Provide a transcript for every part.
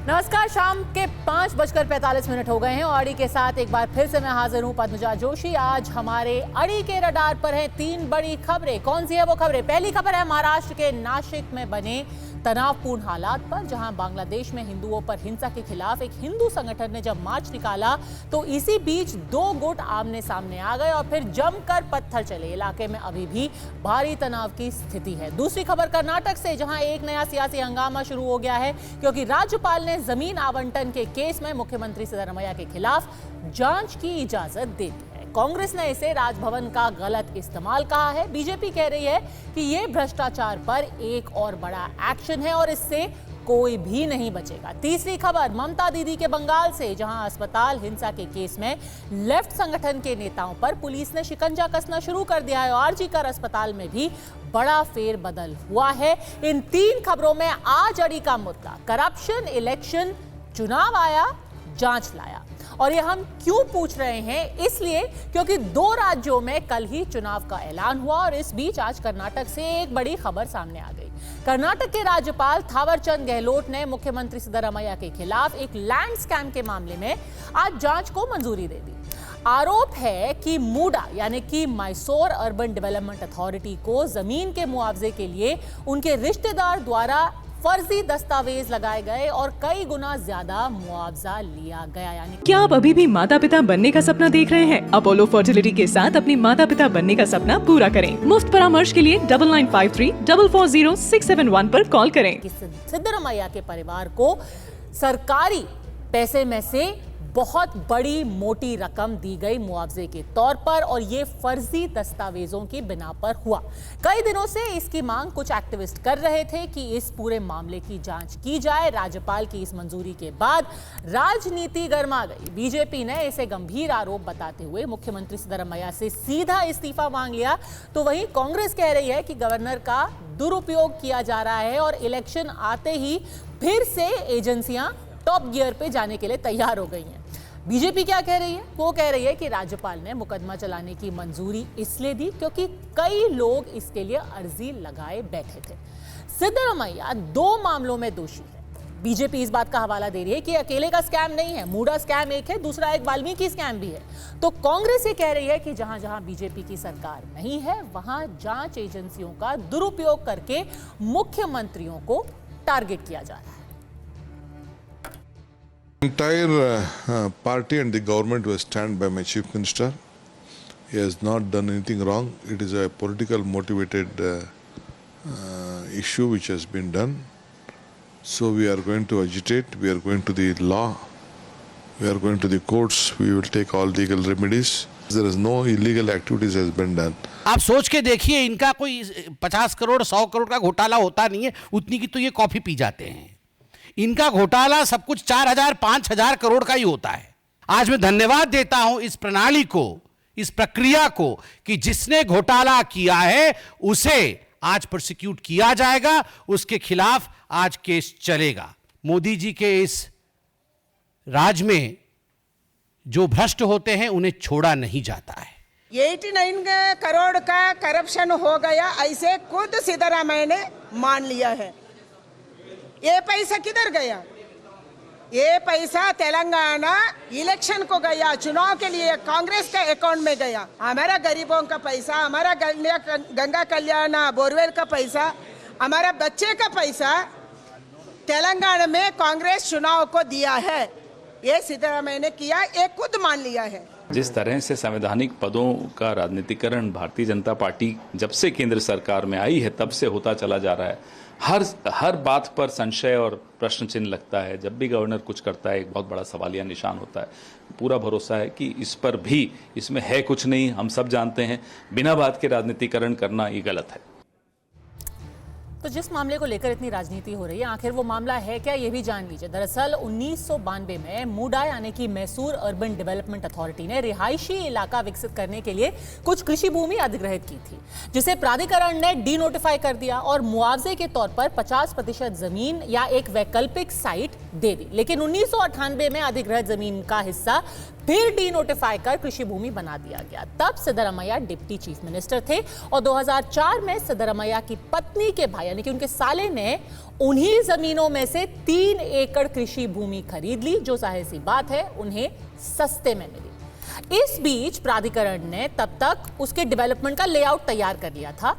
नमस्कार, शाम के 5:45 हो गए हैं और अड़ी के साथ एक बार फिर से मैं हाजिर हूं पद्मजा जोशी। आज हमारे अड़ी के रडार पर हैं 3 बड़ी खबरें। कौन सी है वो खबरें? पहली खबर है महाराष्ट्र के नासिक में बने तनावपूर्ण हालात पर, जहां बांग्लादेश में हिंदुओं पर हिंसा के खिलाफ एक हिंदू संगठन ने जब मार्च निकाला तो इसी बीच 2 गुट आमने सामने आ गए और फिर जमकर पत्थर चले। इलाके में अभी भी भारी तनाव की स्थिति है। दूसरी खबर कर्नाटक से, जहां एक नया सियासी हंगामा शुरू हो गया है क्योंकि राज्यपाल ने जमीन आवंटन के केस में मुख्यमंत्री सिद्धरामैया के खिलाफ जांच की इजाजत दे दी है। कांग्रेस ने इसे राजभवन का गलत इस्तेमाल कहा है। बीजेपी कह रही है कि यह भ्रष्टाचार पर एक और बड़ा एक्शन है और इससे कोई भी नहीं बचेगा। तीसरी खबर ममता दीदी के बंगाल से, जहां अस्पताल हिंसा के केस में लेफ्ट संगठन के नेताओं पर पुलिस ने शिकंजा कसना शुरू कर दिया है और आरजीकर अस्पताल में भी बड़ा फेरबदल हुआ है। इन 3 खबरों में आज अड़ी का मुद्दा करप्शन, इलेक्शन, चुनाव आया, जांच लाया। और ये हम क्यों पूछ रहे हैं? इसलिए क्योंकि 2 राज्यों में कल ही चुनाव का ऐलान हुआ और इस बीच आज कर्नाटक से एक बड़ी खबर सामने आ गई। कर्नाटक के राज्यपाल थावरचंद गहलोत ने मुख्यमंत्री सिद्धरामैया के खिलाफ एक लैंड स्कैम के मामले में आज जांच को मंजूरी दे दी। आरोप है कि मूडा यानी कि मैसूर अर्बन डेवलपमेंट अथॉरिटी को जमीन के मुआवजे के लिए उनके रिश्तेदार द्वारा फर्जी दस्तावेज लगाए गए और कई गुना ज्यादा मुआवजा लिया गया। यानी क्या आप अभी भी माता पिता बनने का सपना देख रहे हैं? अपोलो फर्टिलिटी के साथ अपनी माता पिता बनने का सपना पूरा करें। मुफ्त परामर्श के लिए 9953440671 पर कॉल करें। सिद्धरामैया के परिवार को सरकारी पैसे में से बहुत बड़ी मोटी रकम दी गई मुआवजे के तौर पर और ये फर्जी दस्तावेजों की बिना पर हुआ। कई दिनों से इसकी मांग कुछ एक्टिविस्ट कर रहे थे कि इस पूरे मामले की जांच की जाए। राज्यपाल की इस मंजूरी के बाद राजनीति गर्मा गई। बीजेपी ने इसे गंभीर आरोप बताते हुए मुख्यमंत्री सिद्धरामैया से सीधा इस्तीफा मांग लिया, तो वहीं कांग्रेस कह रही है कि गवर्नर का दुरुपयोग किया जा रहा है और इलेक्शन आते ही फिर से एजेंसियां टॉप गियर पे जाने के लिए तैयार हो गई हैं। बीजेपी क्या कह रही है? वो कह रही है कि राज्यपाल ने मुकदमा चलाने की मंजूरी इसलिए दी क्योंकि कई लोग इसके लिए अर्जी लगाए बैठे थे। सिद्धरामैया 2 मामलों में दोषी है। बीजेपी इस बात का हवाला दे रही है कि अकेले का स्कैम नहीं है, मूडा स्कैम एक है, दूसरा एक वाल्मीकि स्कैम भी है। तो कांग्रेस ये कह रही है कि जहां जहां बीजेपी की सरकार नहीं है वहां जांच एजेंसियों का दुरुपयोग करके मुख्यमंत्रियों को टारगेट किया जा रहा है। Entire party and the government will stand by my chief minister. He has not done anything wrong. It is a political motivated issue which has been done. So we are going to agitate. We are going to the law. We are going to the courts. We will take all legal remedies. There is no illegal activities has been done. आप सोच के देखिए, इनका कोई 50 करोड़ 100 करोड़ का घोटाला होता नहीं है, उतनी की तो ये कॉफी पी जाते हैं। इनका घोटाला सब कुछ 4000 5000 करोड़ का ही होता है। आज मैं धन्यवाद देता हूं इस प्रणाली को, इस प्रक्रिया को, कि जिसने घोटाला किया है उसे आज प्रोसिक्यूट किया जाएगा, उसके खिलाफ आज केस चलेगा। मोदी जी के इस राज में जो भ्रष्ट होते हैं उन्हें छोड़ा नहीं जाता है। 89 करोड़ का करप्शन हो गया, ऐसे खुद सिद्धरामैया ने मान लिया है। ये पैसा किधर गया? ये पैसा तेलंगाना इलेक्शन को गया, चुनाव के लिए कांग्रेस का अकाउंट में गया। हमारा गरीबों का पैसा, हमारा गंगा कल्याण बोरवेल का पैसा, हमारा बच्चे का पैसा तेलंगाना में कांग्रेस चुनाव को दिया है। ये सिद्धरामैया ने किया, ये खुद मान लिया है। जिस तरह से संवैधानिक पदों का राजनीतिकरण भारतीय जनता पार्टी जब से केंद्र सरकार में आई है तब से होता चला जा रहा है, हर बात पर संशय और प्रश्न चिन्ह लगता है। जब भी गवर्नर कुछ करता है एक बहुत बड़ा सवालिया निशान होता है। पूरा भरोसा है कि इस पर भी, इसमें है कुछ नहीं, हम सब जानते हैं। बिना बात के राजनीतिकरण करना ये गलत है। तो जिस मामले को लेकर इतनी राजनीति हो रही है, आखिर वो मामला है क्या, ये भी जान लीजिए। दरअसल 1992 में मूडा यानी कि मैसूर अर्बन डेवलपमेंट अथॉरिटी ने रिहायशी इलाका विकसित करने के लिए कुछ कृषि भूमि अधिग्रहित की थी, जिसे प्राधिकरण ने डी-नोटिफाई कर दिया और मुआवजे के तौर पर 50% जमीन या एक वैकल्पिक साइट दे दी। लेकिन 1998 में अधिग्रहित जमीन का हिस्सा फिर डी-नोटिफाई कर कृषि भूमि बना दिया गया। तब सिद्धरामैया डिप्टी चीफ मिनिस्टर थे और 2004 में सिद्धरामैया की पत्नी के भाई यानी कि उनके साले ने उन्हीं जमीनों में से 3 एकड़ कृषि भूमि खरीद ली, जो जाहिर सी बात है उन्हें सस्ते में मिली। इस बीच प्राधिकरण ने तब तक उसके डेवलपमेंट का लेआउट तैयार कर लिया था।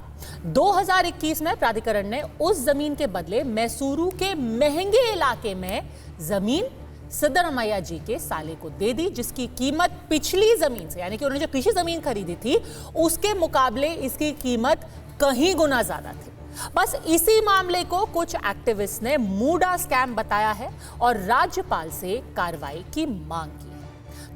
2021 में प्राधिकरण ने उस जमीन के बदले मैसूरू के महंगे इलाके में जमीन सिद्धरामैया जी के साले को दे दी, जिसकी कीमत पिछली जमीन से, यानी कि उन्होंने जो पिछली जमीन खरीदी थी उसके मुकाबले इसकी कीमत कहीं गुना ज्यादा थी। बस इसी मामले को कुछ एक्टिविस्ट ने मूडा स्कैम बताया है और राज्यपाल से कार्रवाई की मांग की है।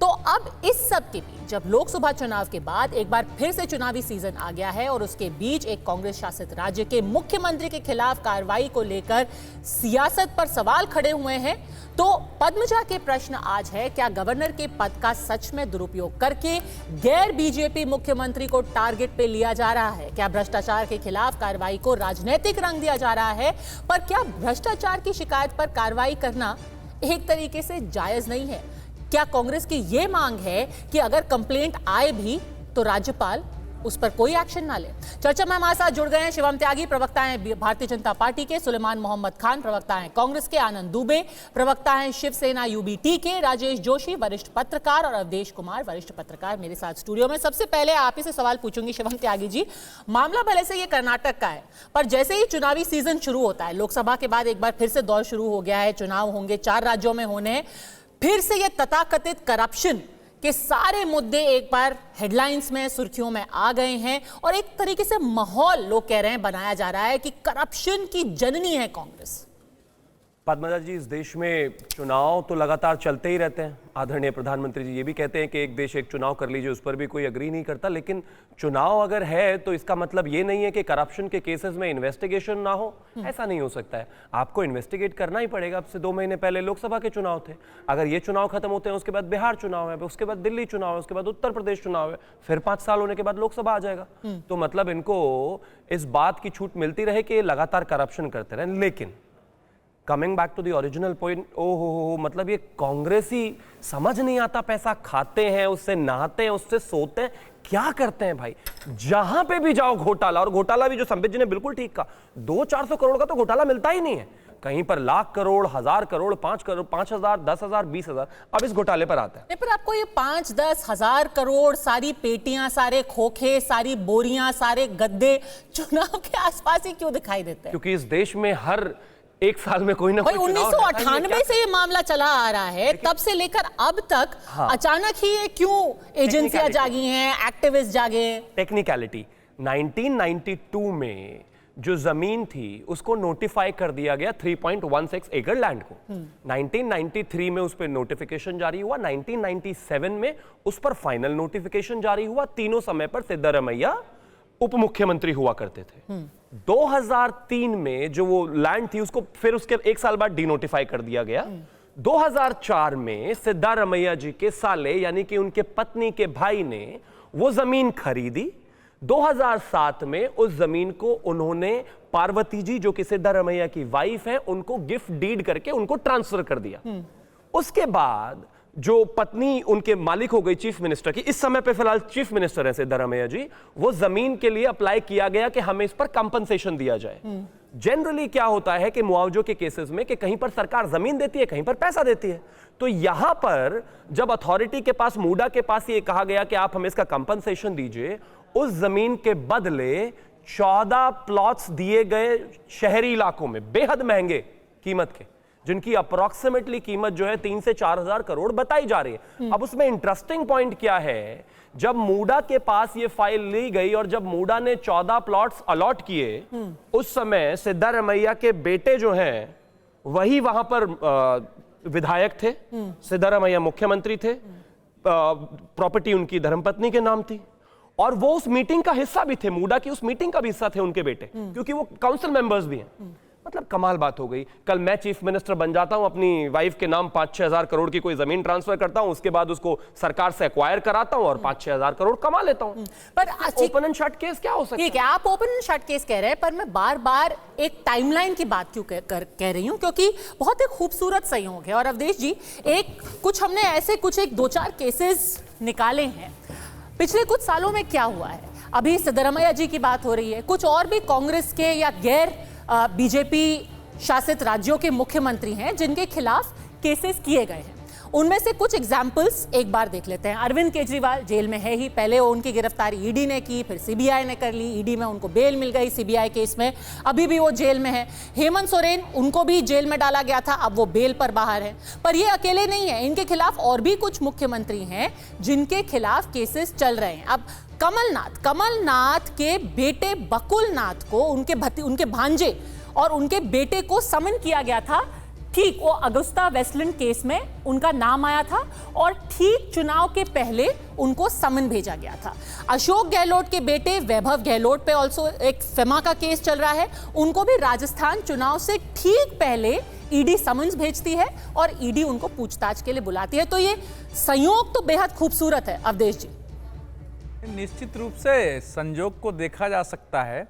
तो अब इस सब के बीच जब लोकसभा चुनाव के बाद एक बार फिर से चुनावी सीजन आ गया है और उसके बीच एक कांग्रेस शासित राज्य के मुख्यमंत्री के खिलाफ कार्रवाई को लेकर सियासत पर सवाल खड़े हुए हैं, तो पद्मजा के प्रश्न आज है, क्या गवर्नर के पद का सच में दुरुपयोग करके गैर बीजेपी मुख्यमंत्री को टारगेट पे लिया जा रहा है? क्या भ्रष्टाचार के खिलाफ कार्रवाई को राजनीतिक रंग दिया जा रहा है? पर क्या भ्रष्टाचार की शिकायत पर कार्रवाई करना एक तरीके से जायज नहीं है? क्या कांग्रेस की यह मांग है कि अगर कंप्लेंट आए भी तो राज्यपाल उस पर कोई एक्शन ना ले? चर्चा में हमारे साथ जुड़ गए हैं शिवम त्यागी, प्रवक्ता हैं भारतीय जनता पार्टी के, सुलेमान मोहम्मद खान, प्रवक्ता हैं कांग्रेस के, आनंद दुबे, प्रवक्ता हैं शिवसेना यूबीटी के, राजेश जोशी, वरिष्ठ पत्रकार, और अवधेश कुमार, वरिष्ठ पत्रकार, मेरे साथ स्टूडियो में। सबसे पहले आप ही से सवाल पूछूंगी शिवम त्यागी जी, मामला भले से ये कर्नाटक का है, पर जैसे ही चुनावी सीजन शुरू होता है, लोकसभा के बाद एक बार फिर से दौर शुरू हो गया है, चुनाव होंगे, 4 राज्यों में होने हैं, फिर से ये तथाकथित करप्शन के सारे मुद्दे एक बार हेडलाइंस में, सुर्खियों में आ गए हैं और एक तरीके से माहौल, लोग कह रहे हैं, बनाया जा रहा है कि करप्शन की जननी है कांग्रेस। पद्मजा जी, इस देश में चुनाव तो लगातार चलते ही रहते हैं। आदरणीय प्रधानमंत्री जी ये भी कहते हैं कि एक देश एक चुनाव कर लीजिए, उस पर भी कोई अग्री नहीं करता, लेकिन चुनाव अगर है तो इसका मतलब ये नहीं है कि करप्शन के केसेस में इन्वेस्टिगेशन ना हो। ऐसा नहीं हो सकता है, आपको इन्वेस्टिगेट करना ही पड़ेगा। अब से 2 महीने पहले लोकसभा के चुनाव थे, अगर ये चुनाव खत्म होते हैं उसके बाद बिहार चुनाव है, उसके बाद दिल्ली चुनाव है, उसके बाद उत्तर प्रदेश चुनाव है, फिर 5 साल होने के बाद लोकसभा आ जाएगा। तो मतलब इनको इस बात की छूट मिलती रहे कि लगातार करप्शन करते रहे। लेकिन coming back to the original point, ओहो, मतलब ये कांग्रेसी समझ नहीं आता, पैसा खाते हैं, उससे नहाते हैं, उससे सोते हैं, क्या करते हैं भाई? जहां पे भी जाओ घोटाला, और घोटाला भी जो संबित जी ने बिल्कुल ठीक कहा, 200-400 करोड़ का तो घोटाला मिलता ही नहीं है, कहीं पर लाख करोड़, 1000 करोड़, 5 करोड़, 5000, 10,000, 20,000। अब इस घोटाले पर आता है। पर आपको ये 5-10 हजार करोड़, सारी पेटियां, सारे खोखे, सारी बोरियां, सारे गद्दे चुनाव के आसपास ही क्यों दिखाई देते हैं? क्योंकि इस देश में हर 1 साल में कोई ना कोई 1998 से ये मामला चला आ रहा है, तब से लेकर अब तक अचानक ही ये क्यों एजेंसियां जागी हैं, एक्टिविस्ट जागे हैं? टेक्निकलिटी, 1992 में जो जमीन थी उसको नोटिफाई कर दिया गया 3.16 एकड़ लैंड को। 1993 में उस पर नोटिफिकेशन जारी हुआ, 1997 में उस पर फाइनल नोटिफिकेशन जारी हुआ। तीनों समय पर सिद्धरामैया उप मुख्यमंत्री हुआ करते थे। 2003 में जो वो लैंड थी उसको फिर उसके 1 साल बाद डिनोटिफाई कर दिया गया। 2004 में सिद्धरामैया जी के साले यानी कि उनके पत्नी के भाई ने वो जमीन खरीदी। 2007 में उस जमीन को उन्होंने पार्वती जी जो कि सिद्धरामैया की वाइफ है उनको गिफ्ट डीड करके उनको ट्रांसफर कर दिया। उसके बाद जो पत्नी उनके मालिक हो गई चीफ मिनिस्टर की, इस समय पे फिलहाल चीफ मिनिस्टर है सिद्धरामैया जी, वो जमीन के लिए अप्लाई किया गया कि हमें इस पर कंपनसेशन दिया जाए। जनरली क्या होता है कि मुआवजों के केसेस में कि कहीं पर सरकार जमीन देती है, कहीं पर पैसा देती है। तो यहां पर जब अथॉरिटी के पास, मूडा के पास ये कहा गया कि आप हमें इसका कंपनसेशन दीजिए, उस जमीन के बदले 14 प्लॉट्स दिए गए शहरी इलाकों में, बेहद महंगे कीमत के, जिनकी अप्रोक्सीमेटली कीमत जो है 3 से 4 हजार करोड़ बताई जा रही है। अब उसमें इंटरेस्टिंग पॉइंट क्या है, जब मूडा के पास ये फाइल ली गई और जब मूडा ने 14 प्लॉट्स अलॉट किए, उस समय सिद्धरामैया के बेटे जो हैं वही वहां पर विधायक थे, सिद्धरामैया मुख्यमंत्री थे, प्रॉपर्टी उनकी धर्मपत्नी के नाम थी और वो उस मीटिंग का हिस्सा भी थे, मूडा की उस मीटिंग का भी हिस्सा थे उनके बेटे, क्योंकि वो काउंसिल मेंबर्स भी हैं। मतलब कमाल बात हो गई। कल मैं चीफ मिनिस्टर बन जाता हूं, अपनी वाइफ के नाम 5-6 हजार करोड़ की कोई जमीन ट्रांसफर करता हूं, उसके बाद उसको सरकार से एक्वायर कराता हूं और 5-6 हजार करोड़ कमा लेता हूं। पर ओपन एंड शट केस क्या हो सकता है? ठीक है, आप ओपन एंड शट केस कह रहे हैं, पर मैं बार बार एक टाइमलाइन की बात क्यों कह रही हूं, क्योंकि बहुत एक खूबसूरत संयोग है। और अवधेश जी, हमने ऐसे कुछ 2-4 केसेस निकाले हैं पिछले कुछ सालों में। क्या हुआ है, अभी सिद्धरामैया जी की बात हो रही है, कुछ और भी कांग्रेस के या गैर बीजेपी शासित राज्यों के मुख्यमंत्री हैं जिनके खिलाफ केसेस किए गए हैं। उनमें से कुछ एग्जाम्पल्स एक बार देख लेते हैं। अरविंद केजरीवाल जेल में है ही, पहले उनकी गिरफ्तारी ईडी ने की, फिर सीबीआई ने कर ली, ईडी में उनको बेल मिल गई, सीबीआई केस में अभी भी वो जेल में है। हेमंत सोरेन, उनको भी जेल में डाला गया था, अब वो बेल पर बाहर है। पर ये अकेले नहीं है, इनके खिलाफ और भी कुछ मुख्यमंत्री हैं जिनके खिलाफ केसेस चल रहे हैं। अब कमलनाथ के बेटे बकुलनाथ को उनके भांजे और उनके बेटे को समन किया गया था। ठीक वो अगुस्ता वेस्टलैंड केस में उनका नाम आया था और ठीक चुनाव के पहले उनको समन भेजा गया था। अशोक गहलोत के बेटे वैभव गहलोत पे ऑल्सो एक फेमा का केस चल रहा है। उनको भी राजस्थान चुनाव से ठीक पहले ईडी समन्स भेजती है और ईडी उनको पूछताछ के लिए बुलाती है। तो ये संयोग तो बेहद खूबसूरत है अवधेश जी। निश्चित रूप से संयोग को देखा जा सकता है,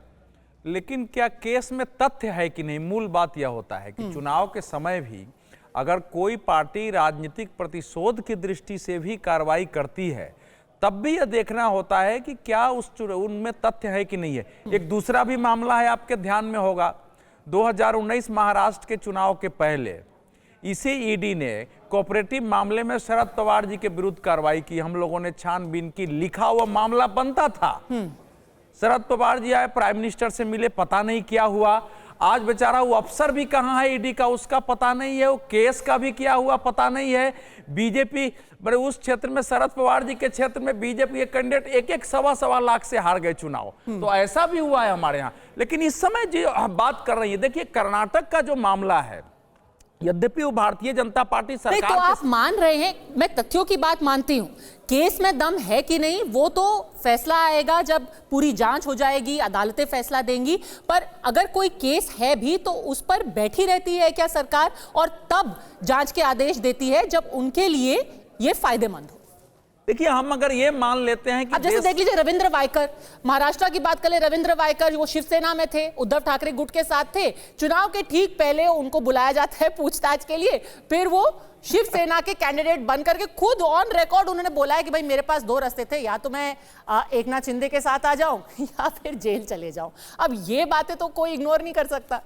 लेकिन क्या केस में तथ्य है कि नहीं। मूल बात यह होता है कि चुनाव के समय भी अगर कोई पार्टी राजनीतिक प्रतिशोध की दृष्टि से भी कार्रवाई करती है, तब भी यह देखना होता है कि क्या उनमें तथ्य है कि नहीं है। एक दूसरा भी मामला है, आपके ध्यान में होगा, 2019 महाराष्ट्र के चुनाव के पहले इसी ईडी ने कोऑपरेटिव मामले में शरद पवार जी के विरुद्ध कार्रवाई की। हम लोगों ने छानबीन की, लिखा हुआ मामला बनता था। शरद पवार जी आए, प्राइम मिनिस्टर से मिले, पता नहीं क्या हुआ। आज बेचारा वो अफसर भी कहाँ है ईडी का, उसका पता नहीं है। वो केस का भी क्या हुआ पता नहीं है। बीजेपी बड़े उस क्षेत्र में, शरद पवार जी के क्षेत्र में बीजेपी के कैंडिडेट एक सवा लाख से हार गए चुनाव। तो ऐसा भी हुआ है हमारे यहाँ। लेकिन इस समय जो हम बात कर रही है, देखिए कर्नाटक का जो मामला है, यद्यपि वो भारतीय जनता पार्टी सरकार, तो आप मान रहे हैं, मैं तथ्यों की बात मानती हूं, केस में दम है कि नहीं वो तो फैसला आएगा जब पूरी जांच हो जाएगी, अदालतें फैसला देंगी। पर अगर कोई केस है भी तो उस पर बैठी रहती है क्या सरकार, और तब जांच के आदेश देती है जब उनके लिए ये फायदेमंद हो। देखिए हम अगर ये मान लेते हैं कि अब जैसे देख लीजिए रविंद्र वायकर, महाराष्ट्र की बात करें, रविंद्र वायकर वो शिवसेना में थे, उद्धव ठाकरे गुट के साथ थे। चुनाव के ठीक पहले उनको बुलाया जाता है पूछताछ के लिए, फिर वो शिवसेना के कैंडिडेट बन करके खुद ऑन रिकॉर्ड उन्होंने बोला है कि भाई मेरे पास दो रास्ते थे, या तो मैं एकनाथ शिंदे के साथ आ जाऊं या फिर जेल चले जाऊं। अब ये बातें तो कोई इग्नोर नहीं कर सकता।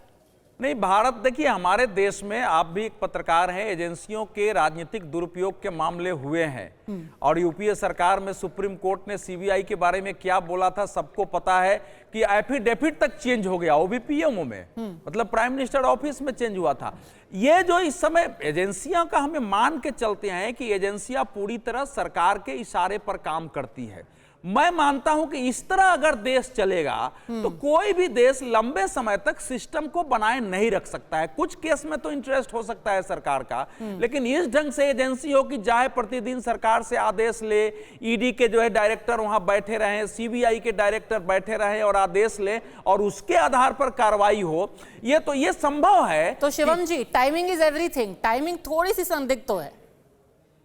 नहीं, भारत देखिए हमारे देश में, आप भी एक पत्रकार हैं, एजेंसियों के राजनीतिक दुरुपयोग के मामले हुए हैं। और यूपीए सरकार में सुप्रीम कोर्ट ने सीबीआई के बारे में क्या बोला था सबको पता है कि एफिडेविट तक चेंज हो गया, वो भी पीएमओ में, मतलब प्राइम मिनिस्टर ऑफिस में चेंज हुआ था। ये जो इस समय एजेंसियां का हमें मान के चलते हैं कि एजेंसियां पूरी तरह सरकार के इशारे पर काम करती है। मैं मानता हूं कि इस तरह अगर देश चलेगा तो कोई भी देश लंबे समय तक सिस्टम को बनाए नहीं रख सकता है। कुछ केस में तो इंटरेस्ट हो सकता है सरकार का, लेकिन इस ढंग से एजेंसी हो कि चाहे प्रतिदिन सरकार से आदेश ले, ईडी के जो है डायरेक्टर वहां बैठे रहे, सीबीआई के डायरेक्टर बैठे रहे और आदेश ले और उसके आधार पर कार्रवाई हो, ये संभव है। तो शिवम जी, टाइमिंग इज एवरीथिंग, टाइमिंग थोड़ी सी संदिग्ध तो है।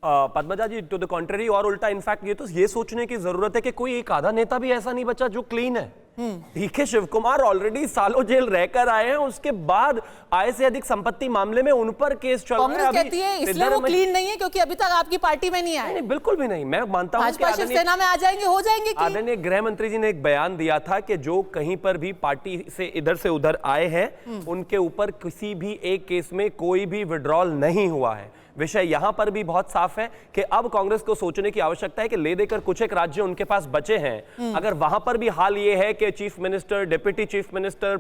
पद्मजा जी, टू द कॉन्ट्ररी और उल्टा, इनफैक्ट ये सोचने की जरूरत है कि कोई एक आधा नेता भी ऐसा नहीं बचा जो क्लीन है। डीके शिव कुमार ऑलरेडी सालों जेल रहकर आए हैं, उसके बाद आय से अधिक संपत्ति मामले में उन पर केस चल रहा है। कांग्रेस कहती है इसलिए वो क्लीन नहीं है क्योंकि अभी तक आपकी पार्टी में नहीं आए। नहीं, बिल्कुल भी नहीं। मैं मानता हूं भाजपा शिवसेना में आ जाएंगे, हो जाएंगे। आदरणीय गृह मंत्री जी ने एक बयान दिया था कि जो कहीं पर भी पार्टी से इधर से उधर आए हैं उनके ऊपर किसी भी एक केस में कोई भी विड्रॉल नहीं हुआ है। विषय यहां पर भी बहुत साफ है कि अब कांग्रेस को सोचने की आवश्यकता है कि ले देकर कुछ एक राज्य उनके पास बचे हैं, अगर वहां पर भी हाल ये है कि chief minister, deputy chief minister,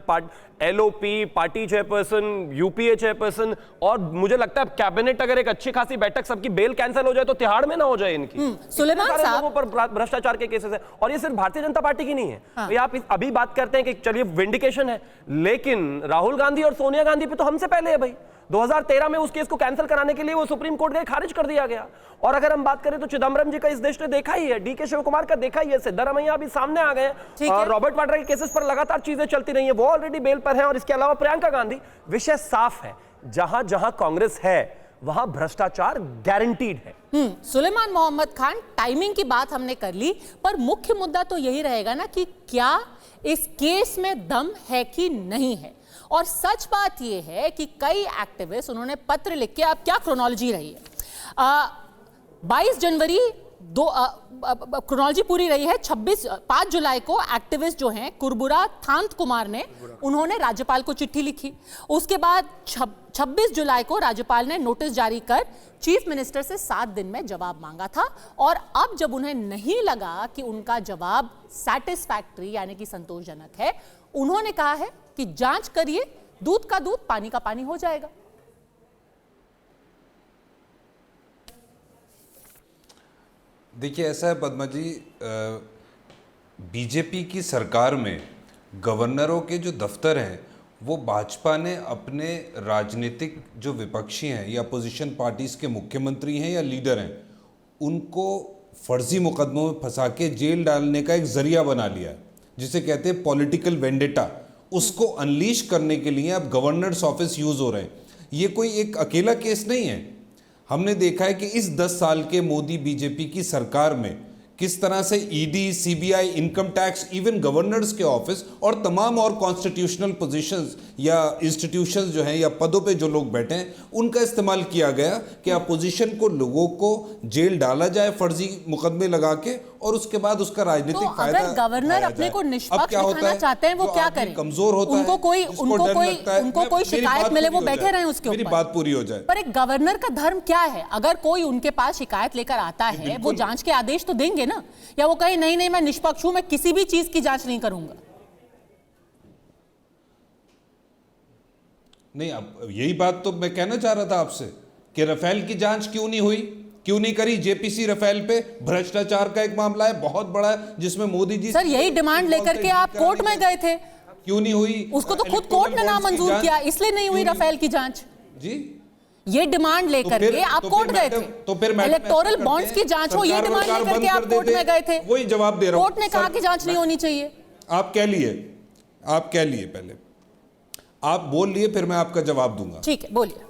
LOP, party chairperson, UPA chairperson और मुझे लगता है कैबिनेट, अगर एक अच्छी खासी बैठक सबकी बेल कैंसिल हो जाए तो तिहाड़ में ना हो जाए इनकी। सुलेमान साहब, लोगों पर भ्रष्टाचार के केसेस है और ये सिर्फ भारतीय जनता पार्टी की नहीं है। तो आप अभी बात करते हैं कि चलिए विंडिकेशन है, लेकिन राहुल गांधी और सोनिया गांधी पे तो हमसे पहले है भाई। 2013 में उस केस को कैंसिल कराने के लिए वो सुप्रीम कोर्ट गए, खारिज कर दिया गया। और अगर हम बात करें तो चिदम्बरम जी का इस देश ने देखा ही है, डीके शिव कुमार का देखा ही है, सिद्धारमैया अभी सामने आ गए, रॉबर्ट वाड्रा के केसेस पर लगातार चीजें चलती रही है, वो ऑलरेडी बेल पर है। और इसके अलावा प्रियंका गांधी, विषय साफ है, जहां जहां कांग्रेस है वहां भ्रष्टाचार गारंटीड है। सुलेमान मोहम्मद खान, टाइमिंग की बात हमने कर ली, पर मुख्य मुद्दा तो यही रहेगा ना कि क्या इस केस में दम है कि नहीं है। और सच बात यह है कि कई एक्टिविस्ट, उन्होंने पत्र लिख के, अब क्या क्रोनोलॉजी रही है, 22 जनवरी क्रोनोलॉजी पूरी रही है। 5 जुलाई को एक्टिविस्ट जो हैं कुरबुरा थांत कुमार ने उन्होंने राज्यपाल को चिट्ठी लिखी। उसके बाद 26 जुलाई को राज्यपाल ने नोटिस जारी कर चीफ मिनिस्टर से 7 दिन में जवाब मांगा था। और अब जब उन्हें नहीं लगा कि उनका जवाब सैटिस्फैक्टरी यानी कि संतोषजनक है, उन्होंने कहा है कि जांच करिए, दूध का दूध पानी का पानी हो जाएगा। देखिए, ऐसा है पद्मा जी, बीजेपी की सरकार में गवर्नरों के जो दफ्तर हैं वो भाजपा ने अपने राजनीतिक जो विपक्षी हैं या अपोजिशन पार्टीज के मुख्यमंत्री हैं या लीडर हैं उनको फर्जी मुकदमों में फंसा के जेल डालने का एक जरिया बना लिया है, जिसे कहते हैं पॉलिटिकल वेंडेटा। उसको अनलीश करने के लिए अब गवर्नर्स ऑफिस यूज हो रहे हैं। ये कोई एक अकेला केस नहीं है। हमने देखा है कि इस 10 साल के मोदी बीजेपी की सरकार में किस तरह से ED, CBI, income tax, even governors के ऑफिस और तमाम और कॉन्स्टिट्यूशनल पोजीशंस या इंस्टीट्यूशंस जो हैं या पदों पे जो लोग बैठे हैं उनका इस्तेमाल किया गया कि अपोजिशन को, लोगों को जेल डाला जाए फर्जी मुकदमे लगा के और उसके बाद उसका राजनीतिक फायदा। अगर गवर्नर अपने को निष्पक्ष दिखाना चाहते हैं वो क्या करें? कमजोर होता उनको कोई शिकायत मिले वो बैठे रहे उसके ऊपर। मेरी बात पूरी हो जाए। पर एक गवर्नर का धर्म क्या है? अगर कोई उनके पास शिकायत लेकर आता है वो जांच के आदेश तो देंगे ना, या वो कहे नहीं मैं निष्पक्ष हूं, मैं किसी भी चीज की जांच नहीं करूंगा। नहीं, अब यही बात तो मैं कहना चाह रहा था आपसे कि राफेल की जांच क्यों नहीं हुई, क्यों नहीं करी? जेपीसी राफेल पे भ्रष्टाचार का एक मामला है बहुत बड़ा है जिसमें मोदी जी सर यही डिमांड लेकर के आप कोर्ट में गए थे, क्यों नहीं हुई? उसको तो खुद कोर्ट ने नामंजूर किया, इसलिए नहीं हुई राफेल की जांच जी। ये डिमांड लेकर के आप कोर्ट गए थे। तो फिर इलेक्टोरल बॉन्ड्स की जांच हो, ये डिमांड लेकर के आप कोर्ट में गए थे। वही जवाब दे रहा हूं। कोर्ट ने कहा कि जांच नहीं होनी चाहिए। आप कह लिए पहले आप बोल लिए, फिर मैं आपका जवाब दूंगा। ठीक है, बोलिए।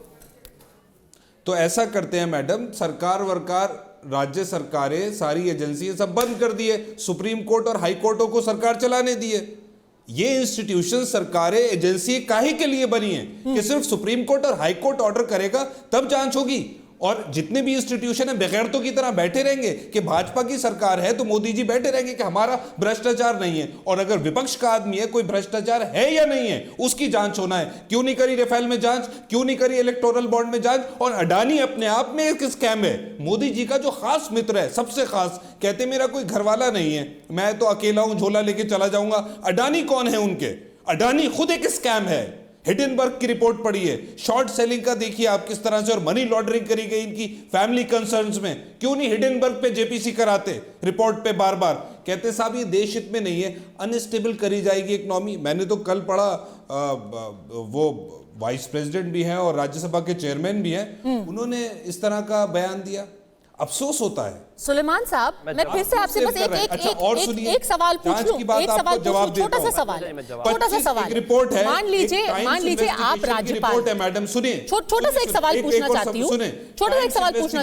तो ऐसा करते हैं मैडम, सरकार वरकार, राज्य सरकारें, सारी एजेंसियां सब बंद कर दिए, सुप्रीम कोर्ट और हाई कोर्टों को सरकार चलाने दिए। ये इंस्टीट्यूशन, सरकारें, एजेंसी काहे के लिए बनी है कि सिर्फ सुप्रीम कोर्ट और हाई कोर्ट ऑर्डर करेगा तब जांच होगी, और जितने भी इंस्टीट्यूशन है बेगैरतों की तरह बैठे रहेंगे कि भाजपा की सरकार है तो मोदी जी बैठे रहेंगे कि हमारा भ्रष्टाचार नहीं है। और अगर विपक्ष का आदमी है, कोई भ्रष्टाचार है या नहीं है, उसकी जांच होना है। क्यों नहीं करी राफेल में जांच, क्यों नहीं करी इलेक्टोरल बॉन्ड में जांच? और अडानी अपने आप में एक स्कैम है। मोदी जी का जो खास मित्र है, सबसे खास, कहते मेरा कोई घरवाला नहीं है, मैं तो अकेला हूं, झोला लेके चला जाऊंगा। अडानी कौन है उनके? अडानी खुद एक स्कैम है। हिडेनबर्ग की रिपोर्ट पढ़ी है, शॉर्ट सेलिंग का देखिए आप किस तरह से, और मनी लॉन्ड्रिंग करी गई इनकी फैमिली कंसर्न्स में। क्यों नहीं हिडेनबर्ग पे जेपीसी कराते? रिपोर्ट पे बार बार कहते साहब ये देश हित में नहीं है, अनस्टेबल करी जाएगी इकोनॉमी। मैंने तो कल पढ़ा, वो वाइस प्रेसिडेंट भी हैं और राज्यसभा के चेयरमैन भी हैं, उन्होंने इस तरह का बयान दिया। अफसोस होता है। सुलेमान साहब, मैं फिर से आपसे बस एक सवाल पूछ लूं, छोटा सा सवाल। रिपोर्ट है, मान लीजिए आप राज्यपाल है मैडम, सुनिए, छोटा सा एक सवाल पूछना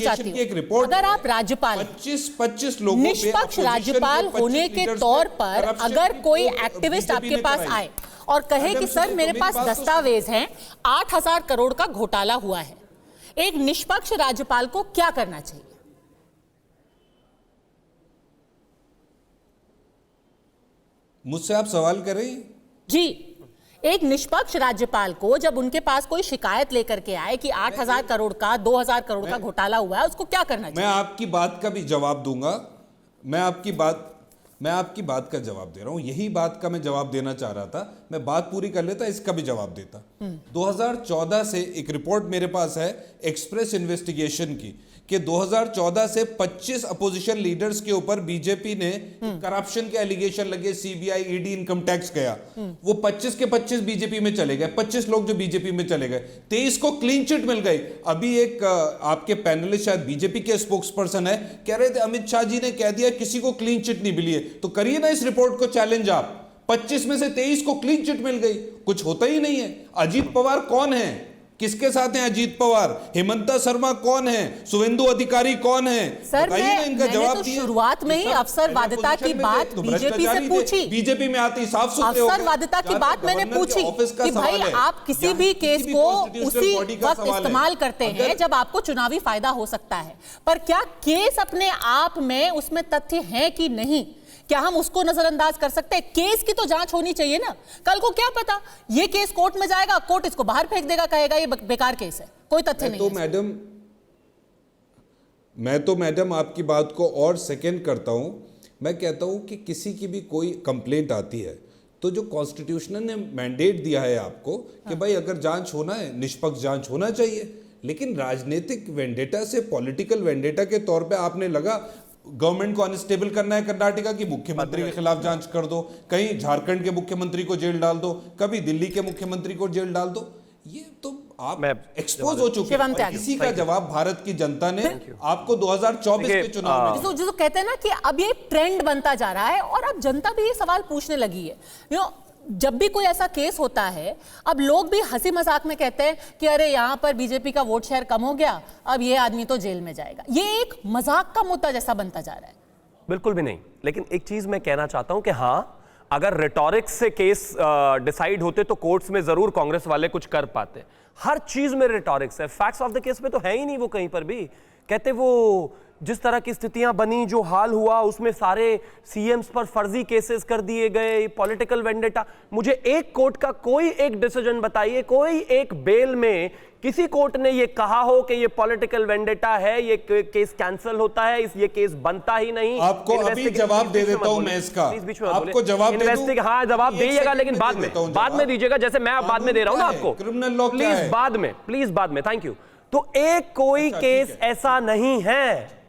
चाहती हूँ, एक रिपोर्ट, अगर आप राज्यपाल 25 लोगों, निष्पक्ष राज्यपाल होने के तौर पर अगर कोई एक्टिविस्ट आपके पास आए और कहे कि सर मेरे पास दस्तावेज हैं, 8,000 करोड़ का घोटाला हुआ है, एक निष्पक्ष राज्यपाल को क्या करना चाहिए? मुझसे आप सवाल कर रही? जी, एक निष्पक्ष राज्यपाल को जब उनके पास कोई शिकायत लेकर के आए कि 8,000 करोड़ का, 2,000 करोड़ का घोटाला हुआ है, उसको क्या करना चाहिए? मैं आपकी बात का भी जवाब दूंगा। मैं आपकी बात का जवाब दे रहा हूं, यही बात का मैं जवाब देना चाह रहा था। मैं बात पूरी कर लेता, इसका भी जवाब देता। 2014 से एक रिपोर्ट मेरे पास है एक्सप्रेस इन्वेस्टिगेशन की, कि 2014 से 25 अपोजिशन लीडर्स के ऊपर बीजेपी ने करप्शन के एलिगेशन लगे, सीबीआई, ईडी, इनकम टैक्स गया, वो 25 के 25 बीजेपी में चले गए, 25 लोग जो बीजेपी में चले गए, 23 को क्लीन चिट मिल गई। अभी एक आपके पैनलिस्ट शायद बीजेपी के स्पोक्स पर्सन है, कह रहे थे अमित शाह जी ने कह दिया किसी को क्लीन चिट नहीं मिली है, तो करिए ना इस रिपोर्ट को चैलेंज आप। 25 में से 23 को क्लीन चिट मिल गई, कुछ होता ही नहीं है। अजीत पवार कौन है किसके साथ हैं अजीत पवार? हेमंता शर्मा कौन है? शुभेंदु अधिकारी कौन है? सर बताइए ना, इनका मैंने जवाब तो दिए। शुरुआत में ही सब अवसरवादिता की पहले बात पोजीशन में थे, बीजेपी से भ्रष्टाचारी पूछी। थे। बीजेपी में आते ही साफ सुथरे हो गए। अवसरवादिता की जहाँ बात तक मैंने गवर्नर के पूछी ऑफिस का कि भाई सवाल है, आप किसी जहाँ भी केस को constitutional उसी body का वक्त सवाल है। इस्तेमाल करते हैं अगर- जब आपको चुनावी फायदा हो सकता है, पर क्या केस अपने आप में उसमें तथ्य है कि नहीं, क्या हम उसको नजरअंदाज कर सकते हैं? केस की तो जांच होनी चाहिए ना। कल को क्या पता ये केस कोर्ट में जाएगा, कोर्ट इसको बाहर फेंक देगा, कहेगा ये बेकार केस है, कोई तथ्य नहीं है। मैं तो मैडम आपकी बात को और सेकंड करता हूं। मैं कहता हूं कि किसी की भी कोई कंप्लेंट आती है तो जो कॉन्स्टिट्यूशन ने मैंडेट दिया है आपको कि भाई अगर जांच होना है, निष्पक्ष जांच होना चाहिए, लेकिन राजनीतिक वेंडेटा से पॉलिटिकल वेंडेटा के तौर पे आपने लगा गवर्नमेंट को अनस्टेबल करना है कर्नाटका की, मुख्यमंत्री के खिलाफ जांच कर दो, कहीं झारखंड के मुख्यमंत्री को जेल डाल दो, कभी दिल्ली के मुख्यमंत्री को जेल डाल दो। ये तो आप एक्सपोज हो चुके हैं। और इसी का जवाब भारत की जनता ने आपको 2024 के चुनाव में जिसको कहते हैं ना कि अब ये ट्रेंड बनता जा रहा है और अब जनता भी ये सवाल पूछने लगी है। जब भी कोई ऐसा केस होता है, अब लोग भी हंसी मजाक में कहते हैं कि अरे यहाँ पर बीजेपी का वोट शेयर कम हो गया, अब ये आदमी तो जेल में जाएगा। ये एक मजाक का मुद्दा जैसा बनता जा रहा है। बिल्कुल भी नहीं, लेकिन एक चीज मैं कहना चाहता हूं कि हाँ, अगर रिटोरिक्स से केस डिसाइड होते तो कोर्ट्स में जरूर कांग्रेस वाले कुछ कर पाते। हर चीज में रिटोरिक्स है, फैक्ट्स ऑफ द केस में तो है ही नहीं वो कहीं पर भी। कहते वो जिस तरह की स्थितियां बनी, जो हाल हुआ, उसमें सारे सीएम्स पर फर्जी केसेस कर दिए गए, पॉलिटिकल वेंडेटा। मुझे एक कोर्ट का कोई एक डिसीजन बताइए, कोई एक बेल में किसी कोर्ट ने ये कहा हो कि ये पॉलिटिकल वेंडेटा है, ये केस कैंसिल होता है, ये केस बनता ही नहीं। आपको अभी जवाब दे देता हूं मैं इसका। आपको जवाब दे दूं? हाँ, जवाब दीजिएगा, लेकिन बाद में दीजिएगा, जैसे मैं अब बाद में दे रहा हूं ना आपको। क्रिमिनल लॉ क्या है? प्लीज बाद में, थैंक यू। तो एक कोई केस ऐसा नहीं है।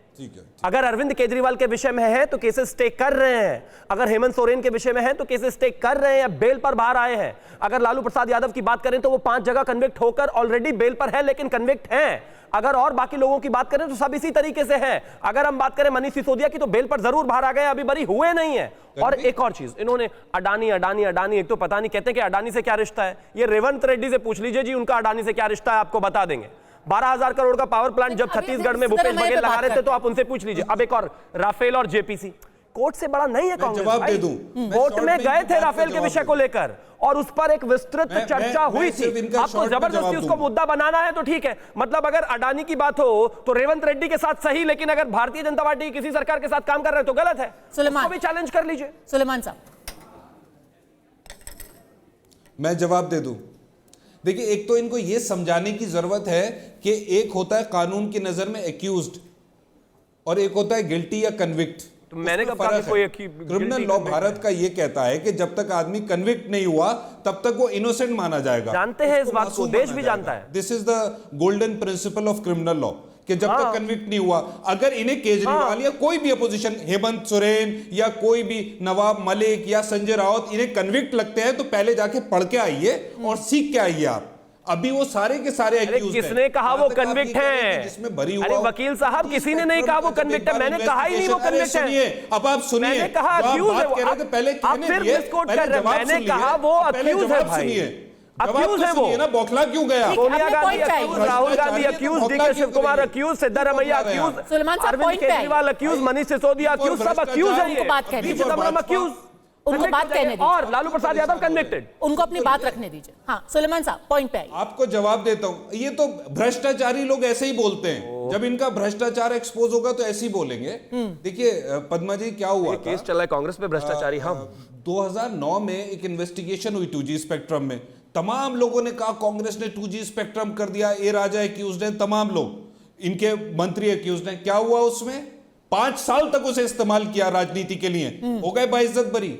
अगर अरविंद केजरीवाल के विषय में है तो केसेस स्टे कर रहे हैं, अगर हेमंत सोरेन के विषय में है तो केसेस स्टे कर रहे हैं, बेल पर बाहर आए हैं। अगर लालू प्रसाद यादव की बात करें तो वो 5 जगह कन्विक्ट होकर ऑलरेडी बेल पर है, लेकिन कन्विक्ट हैं। अगर और बाकी लोगों की बात करें तो सब इसी तरीके से है। अगर हम बात करें मनीष सिसोदिया की तो बेल पर जरूर बाहर आ गए, अभी बरी हुए नहीं है। और एक और चीज, इन्होंने अडानी अडानी अडानी, एक तो पता नहीं कहते हैं कि अडानी से क्या रिश्ता है। ये रेवंत रेड्डी से पूछ लीजिए जी, उनका अडानी से क्या रिश्ता है, आपको बता देंगे। 12,000 करोड़ का पावर प्लांट जब छत्तीसगढ़ में भूपेश बघेल लगा रहे थे तो आप उनसे पूछ लीजिए। अब एक और, राफेल और जेपीसी, कोर्ट से बड़ा नहीं है कांग्रेस। जवाब दे दूं? कोर्ट में गए थे राफेल के विषय को लेकर और उस पर एक विस्तृत चर्चा हुई थी। आपको जबरदस्ती उसको मुद्दा बनाना है तो ठीक है, मतलब अगर अडानी की बात हो तो रेवंत रेड्डी के साथ सही, लेकिन अगर भारतीय जनता पार्टी किसी सरकार के साथ काम कर रहे हैं तो गलत है। उसको भी चैलेंज कर लीजिए। सुलेमान साहब, मैं जवाब दे दूं? देखिए, एक तो इनको यह समझाने की जरूरत है कि एक होता है कानून की नजर में एक्यूज्ड और एक होता है गिल्टी या कन्विक्ट। तो मैंने कब कहा कोई क्रिमिनल लॉ भारत का यह कहता है कि जब तक आदमी कन्विक्ट नहीं हुआ तब तक वो इनोसेंट माना जाएगा। जानते हैं इस बात को, देश भी जानता है। This is the golden principle of criminal law कि जब तक कन्विक्ट नहीं हुआ, अगर इन्हें केजरीवाल या कोई भी अपोजिशन, हेमंत सोरेन या कोई भी नवाब मलिक या संजय राउत, इन्हें कन्विक्ट लगते हैं तो पहले जाके पढ़ के आइए और सीख के आइए आप। अभी वो सारे के सारे एक्यूज्ड हैं। किसने कहा वो कन्विक्ट हैं? जिसमें भरी हुआ। अरे वकील साहब, किसी ने नहीं कहा वो कन्विक्ट है। मैंने कहा ही नहीं वो कन्विक्ट है। अब आप सुनिए, मैंने कहा अक्यूज है वो। पहले आप फिर मिसकोट कर रहे हैं। मैंने कहा वो अक्यूज है भाई, अक्यूज है वो। ना बौखला क्यों गया? Sonia Gandhi accuse, Rahul Gandhi accuse, DK Shiv Kumar accuse, Siddaramaiah accuse, Arvind Kejriwal accuse, Manish Sisodia accuse, सब अक्यूज है। ये चिदम्बरम अक्यूज, उनको बात कहने दीजिए। और लालू प्रसाद यादव कन्विक्टेड, उनको अपनी बात रखने दीजिए। हाँ सुलेमान साहब, पॉइंट पे आइए। आपको जवाब देता हूं। ये तो भ्रष्टाचारी लोग ऐसे ही बोलते हैं, जब इनका भ्रष्टाचार एक्सपोज होगा तो ऐसे ही बोलेंगे। देखिए पद्मा जी, क्या हुआ था, केस चला है कांग्रेस पे भ्रष्टाचारी। हम 2009 में एक इन्वेस्टिगेशन हुई 2G स्पेक्ट्रम में। तमाम लोगों ने कहा कांग्रेस ने 2G स्पेक्ट्रम कर दिया, ए राजा एक्यूज्ड है, तमाम लोग, इनके मंत्री एक्यूज्ड हैं। क्या हुआ उसमें? 5 साल तक उसे इस्तेमाल किया राजनीति के लिए, हो गए बाइज्जत बरी।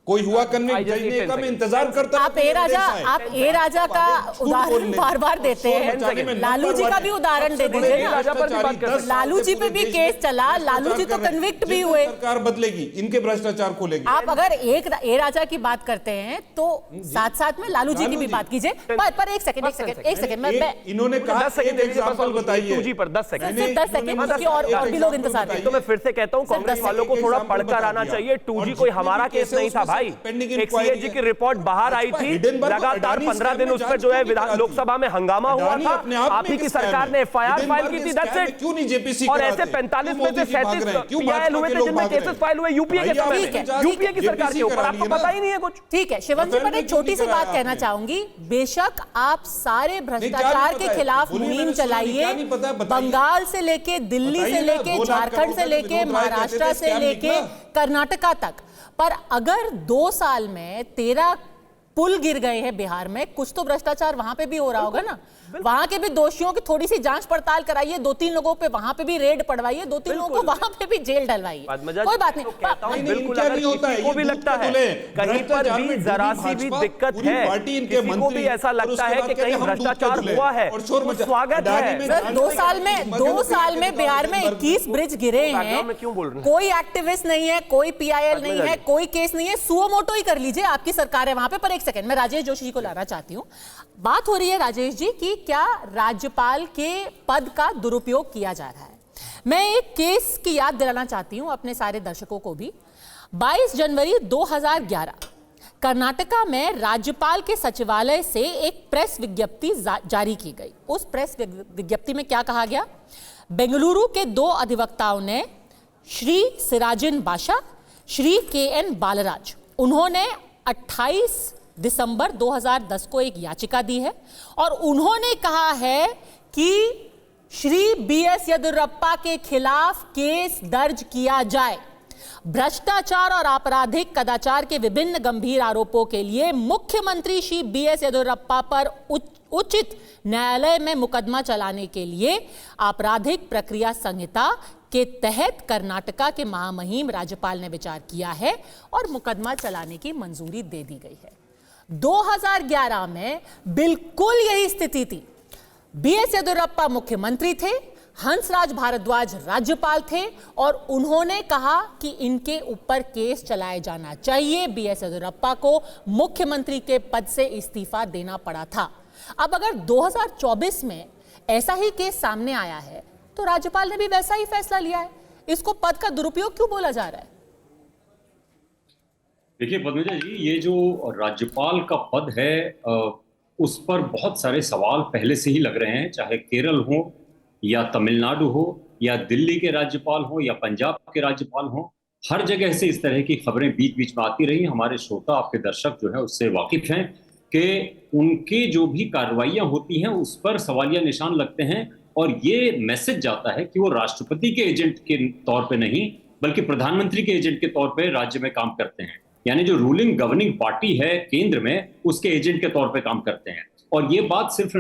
कोई हुआ कन्विक्ट नहीं का, मैं इंतजार करता। आप ए राजा का उदाहरण बार बार देते हैं। लालू जी का भी उदाहरण दे दीजिए ना। लालू जी पे भी केस चला, लालू जी तो कन्विक्ट भी हुए। सरकार बदलेगी, इनके भ्रष्टाचार खोलेगी। आप अगर ए राजा की बात करते हैं तो साथ साथ में लालू जी की भी बात कीजिए। पर एक सेकंड मैं इन्होंने कहा 10 सेकंड एग्जांपल बताइए। 2G पर 10 सेकंड, 10 सेकंड और भी लोग इंतजार करें। तो मैं फिर से कहता हूं, कांग्रेस वालों को थोड़ा पढ़कर आना चाहिए। 2G कोई हमारा केस नहीं था भाई पेंडिंग एक सीएजी की रिपोर्ट बाहर आई थी, लगातार 15 दिन उस पर जो है लोकसभा में हंगामा हुआ था, आप ही की सरकार ने एफआईआर फाइल की थी, दैट्स इट। क्यों नहीं जेपीसी और ऐसे 45 में से 37 पीआईएल हुए थे जिनमें केसेस फाइल हुए यूपीए के समय में, यूपीए की सरकार के ऊपर, आपको पता ही नहीं है कुछ। ठीक है शिवम जी, पर एक छोटी सी बात कहना चाहूंगी, बेशक आप सारे भ्रष्टाचार के खिलाफ मुहिम चलाइए, बंगाल से लेके दिल्ली से लेके झारखंड से लेके महाराष्ट्र से लेके कर्नाटका तक, पर अगर 2 साल में 13 पुल गिर गए हैं बिहार में, कुछ तो भ्रष्टाचार वहां पे भी हो रहा होगा ना। वहां के भी दोषियों की थोड़ी सी जांच पड़ताल कराइए, 2-3 लोगों पे वहां पे भी रेड पड़वाइए, 2-3 लोगों को वहां पे भी जेल डलवाइए, कोई बात नहीं। बिल्कुल, अगर किसी को भी लगता है कहीं पर भी जरा सी भी दिक्कत है, किसी को भी ऐसा लगता है कि कहीं भ्रष्टाचार हुआ है, तो स्वागत है। सर 2 साल में बिहार में 21 ब्रिज गिरे हैं, कोई एक्टिविस्ट नहीं है, कोई पीआईएल नहीं है, कोई केस नहीं है, सुओ मोटो ही कर लीजिए, आपकी सरकार है वहां पे। पर एक सेकंड, मैं राजेश जोशी जी को लाना चाहती हूँ। बात हो रही है राजेश जी कि क्या राज्यपाल के पद का दुरुपयोग किया जा रहा है। मैं एक केस की याद दिलाना चाहती हूं अपने सारे दर्शकों को भी। 22 जनवरी 2011 कर्नाटका में राज्यपाल के सचिवालय से एक प्रेस विज्ञप्ति जारी की गई। उस प्रेस विज्ञप्ति में क्या कहा गया? बेंगलुरु के 2 अधिवक्ताओं ने श्री सिराजिन बाशा, श्री KN बालराज, उन्होंने 28 दिसंबर 2010 को एक याचिका दी है और उन्होंने कहा है कि श्री BS येदियुरप्पा के खिलाफ केस दर्ज किया जाए। भ्रष्टाचार और आपराधिक कदाचार के विभिन्न गंभीर आरोपों के लिए मुख्यमंत्री श्री BS येदियुरप्पा पर उचित न्यायालय में मुकदमा चलाने के लिए आपराधिक प्रक्रिया संहिता के तहत कर्नाटका के महामहिम राज्यपाल ने विचार किया है और मुकदमा चलाने की मंजूरी दे दी गई है। 2011 में बिल्कुल यही स्थिति थी। BS येदियुरप्पा मुख्यमंत्री थे, हंसराज भारद्वाज राज्यपाल थे और उन्होंने कहा कि इनके ऊपर केस चलाया जाना चाहिए। BS येदियुरप्पा को मुख्यमंत्री के पद से इस्तीफा देना पड़ा था। अब अगर 2024 में ऐसा ही केस सामने आया है तो राज्यपाल ने भी वैसा ही फैसला लिया है। इसको पद का दुरुपयोग क्यों बोला जा रहा है? देखिए पद्मजा जी, ये जो राज्यपाल का पद है उस पर बहुत सारे सवाल पहले से ही लग रहे हैं, चाहे केरल हो या तमिलनाडु हो या दिल्ली के राज्यपाल हो या पंजाब के राज्यपाल हो। हर जगह से इस तरह की खबरें बीच बीच में आती रही। हमारे श्रोता, आपके दर्शक जो है उससे वाकिफ हैं कि उनकी जो भी कार्रवाइयां होती हैं उस पर सवालिया निशान लगते हैं और ये मैसेज जाता है कि वो राष्ट्रपति के एजेंट के तौर पे नहीं बल्कि प्रधानमंत्री के एजेंट के तौर पे राज्य में काम करते हैं। यानी जो रूलिंग गवर्निंग पार्टी है केंद्र में, उसके एजेंट के तौर पे काम करते हैं। और ये बात सिर्फ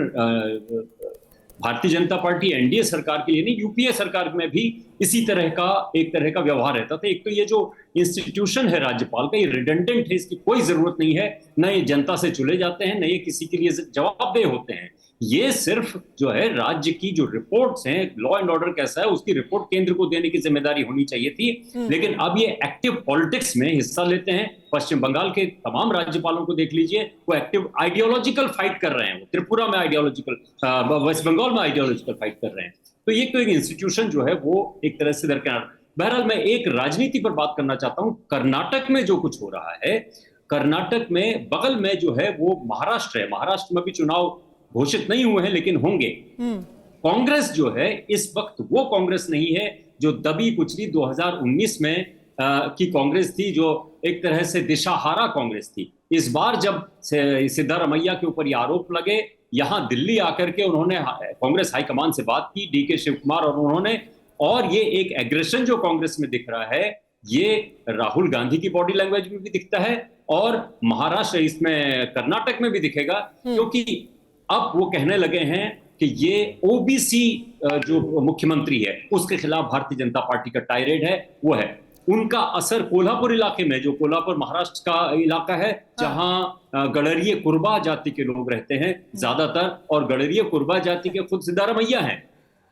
भारतीय जनता पार्टी एनडीए सरकार के लिए नहीं, यूपीए सरकार में भी इसी तरह का एक तरह का व्यवहार रहता था। एक तो ये जो इंस्टीट्यूशन है राज्यपाल का, ये रिडंडेंट है, इसकी कोई जरूरत नहीं है। न ये जनता से चुने जाते हैं, न ये किसी के लिए जवाबदेह होते हैं। ये सिर्फ जो है राज्य की जो रिपोर्ट्स हैं, लॉ एंड ऑर्डर कैसा है उसकी रिपोर्ट केंद्र को देने की जिम्मेदारी होनी चाहिए थी। लेकिन अब ये एक्टिव पॉलिटिक्स में हिस्सा लेते हैं। पश्चिम बंगाल के तमाम राज्यपालों को देख लीजिए, वो एक्टिव आइडियोलॉजिकल फाइट कर रहे हैं। वो त्रिपुरा में आइडियोलॉजिकल, वेस्ट बंगाल में आइडियोलॉजिकल फाइट कर रहे हैं। तो ये तो एक इंस्टीट्यूशन जो है वो एक तरह से दरकिनार। बहरहाल मैं एक राजनीति पर बात करना चाहता हूं। कर्नाटक में जो कुछ हो रहा है, कर्नाटक में बगल में जो है वो महाराष्ट्र है। महाराष्ट्र में भी चुनाव घोषित नहीं हुए हैं लेकिन होंगे। कांग्रेस जो है इस वक्त वो कांग्रेस नहीं है जो दबी कुचली 2019 में की कांग्रेस थी, जो एक तरह से दिशाहारा कांग्रेस थी। इस बार जब सिद्धारमैया के ऊपर ये आरोप लगे, यहां दिल्ली आकर के उन्होंने कांग्रेस हाईकमान से बात की, DK शिव कुमार और उन्होंने, और ये एक एग्रेशन जो कांग्रेस में दिख रहा है ये राहुल गांधी की बॉडी लैंग्वेज में भी दिखता है और महाराष्ट्र, इसमें कर्नाटक में भी दिखेगा। क्योंकि अब वो कहने लगे हैं कि ये OBC जो मुख्यमंत्री है उसके खिलाफ भारतीय जनता पार्टी का टायरेड है, वो है। उनका असर कोल्हापुर इलाके में, जो कोल्हापुर महाराष्ट्र का इलाका है जहां गडरिये कुर्बा जाति के लोग रहते हैं ज्यादातर, और गडरिये कुर्बा जाति के खुद सिद्धारमैया हैं,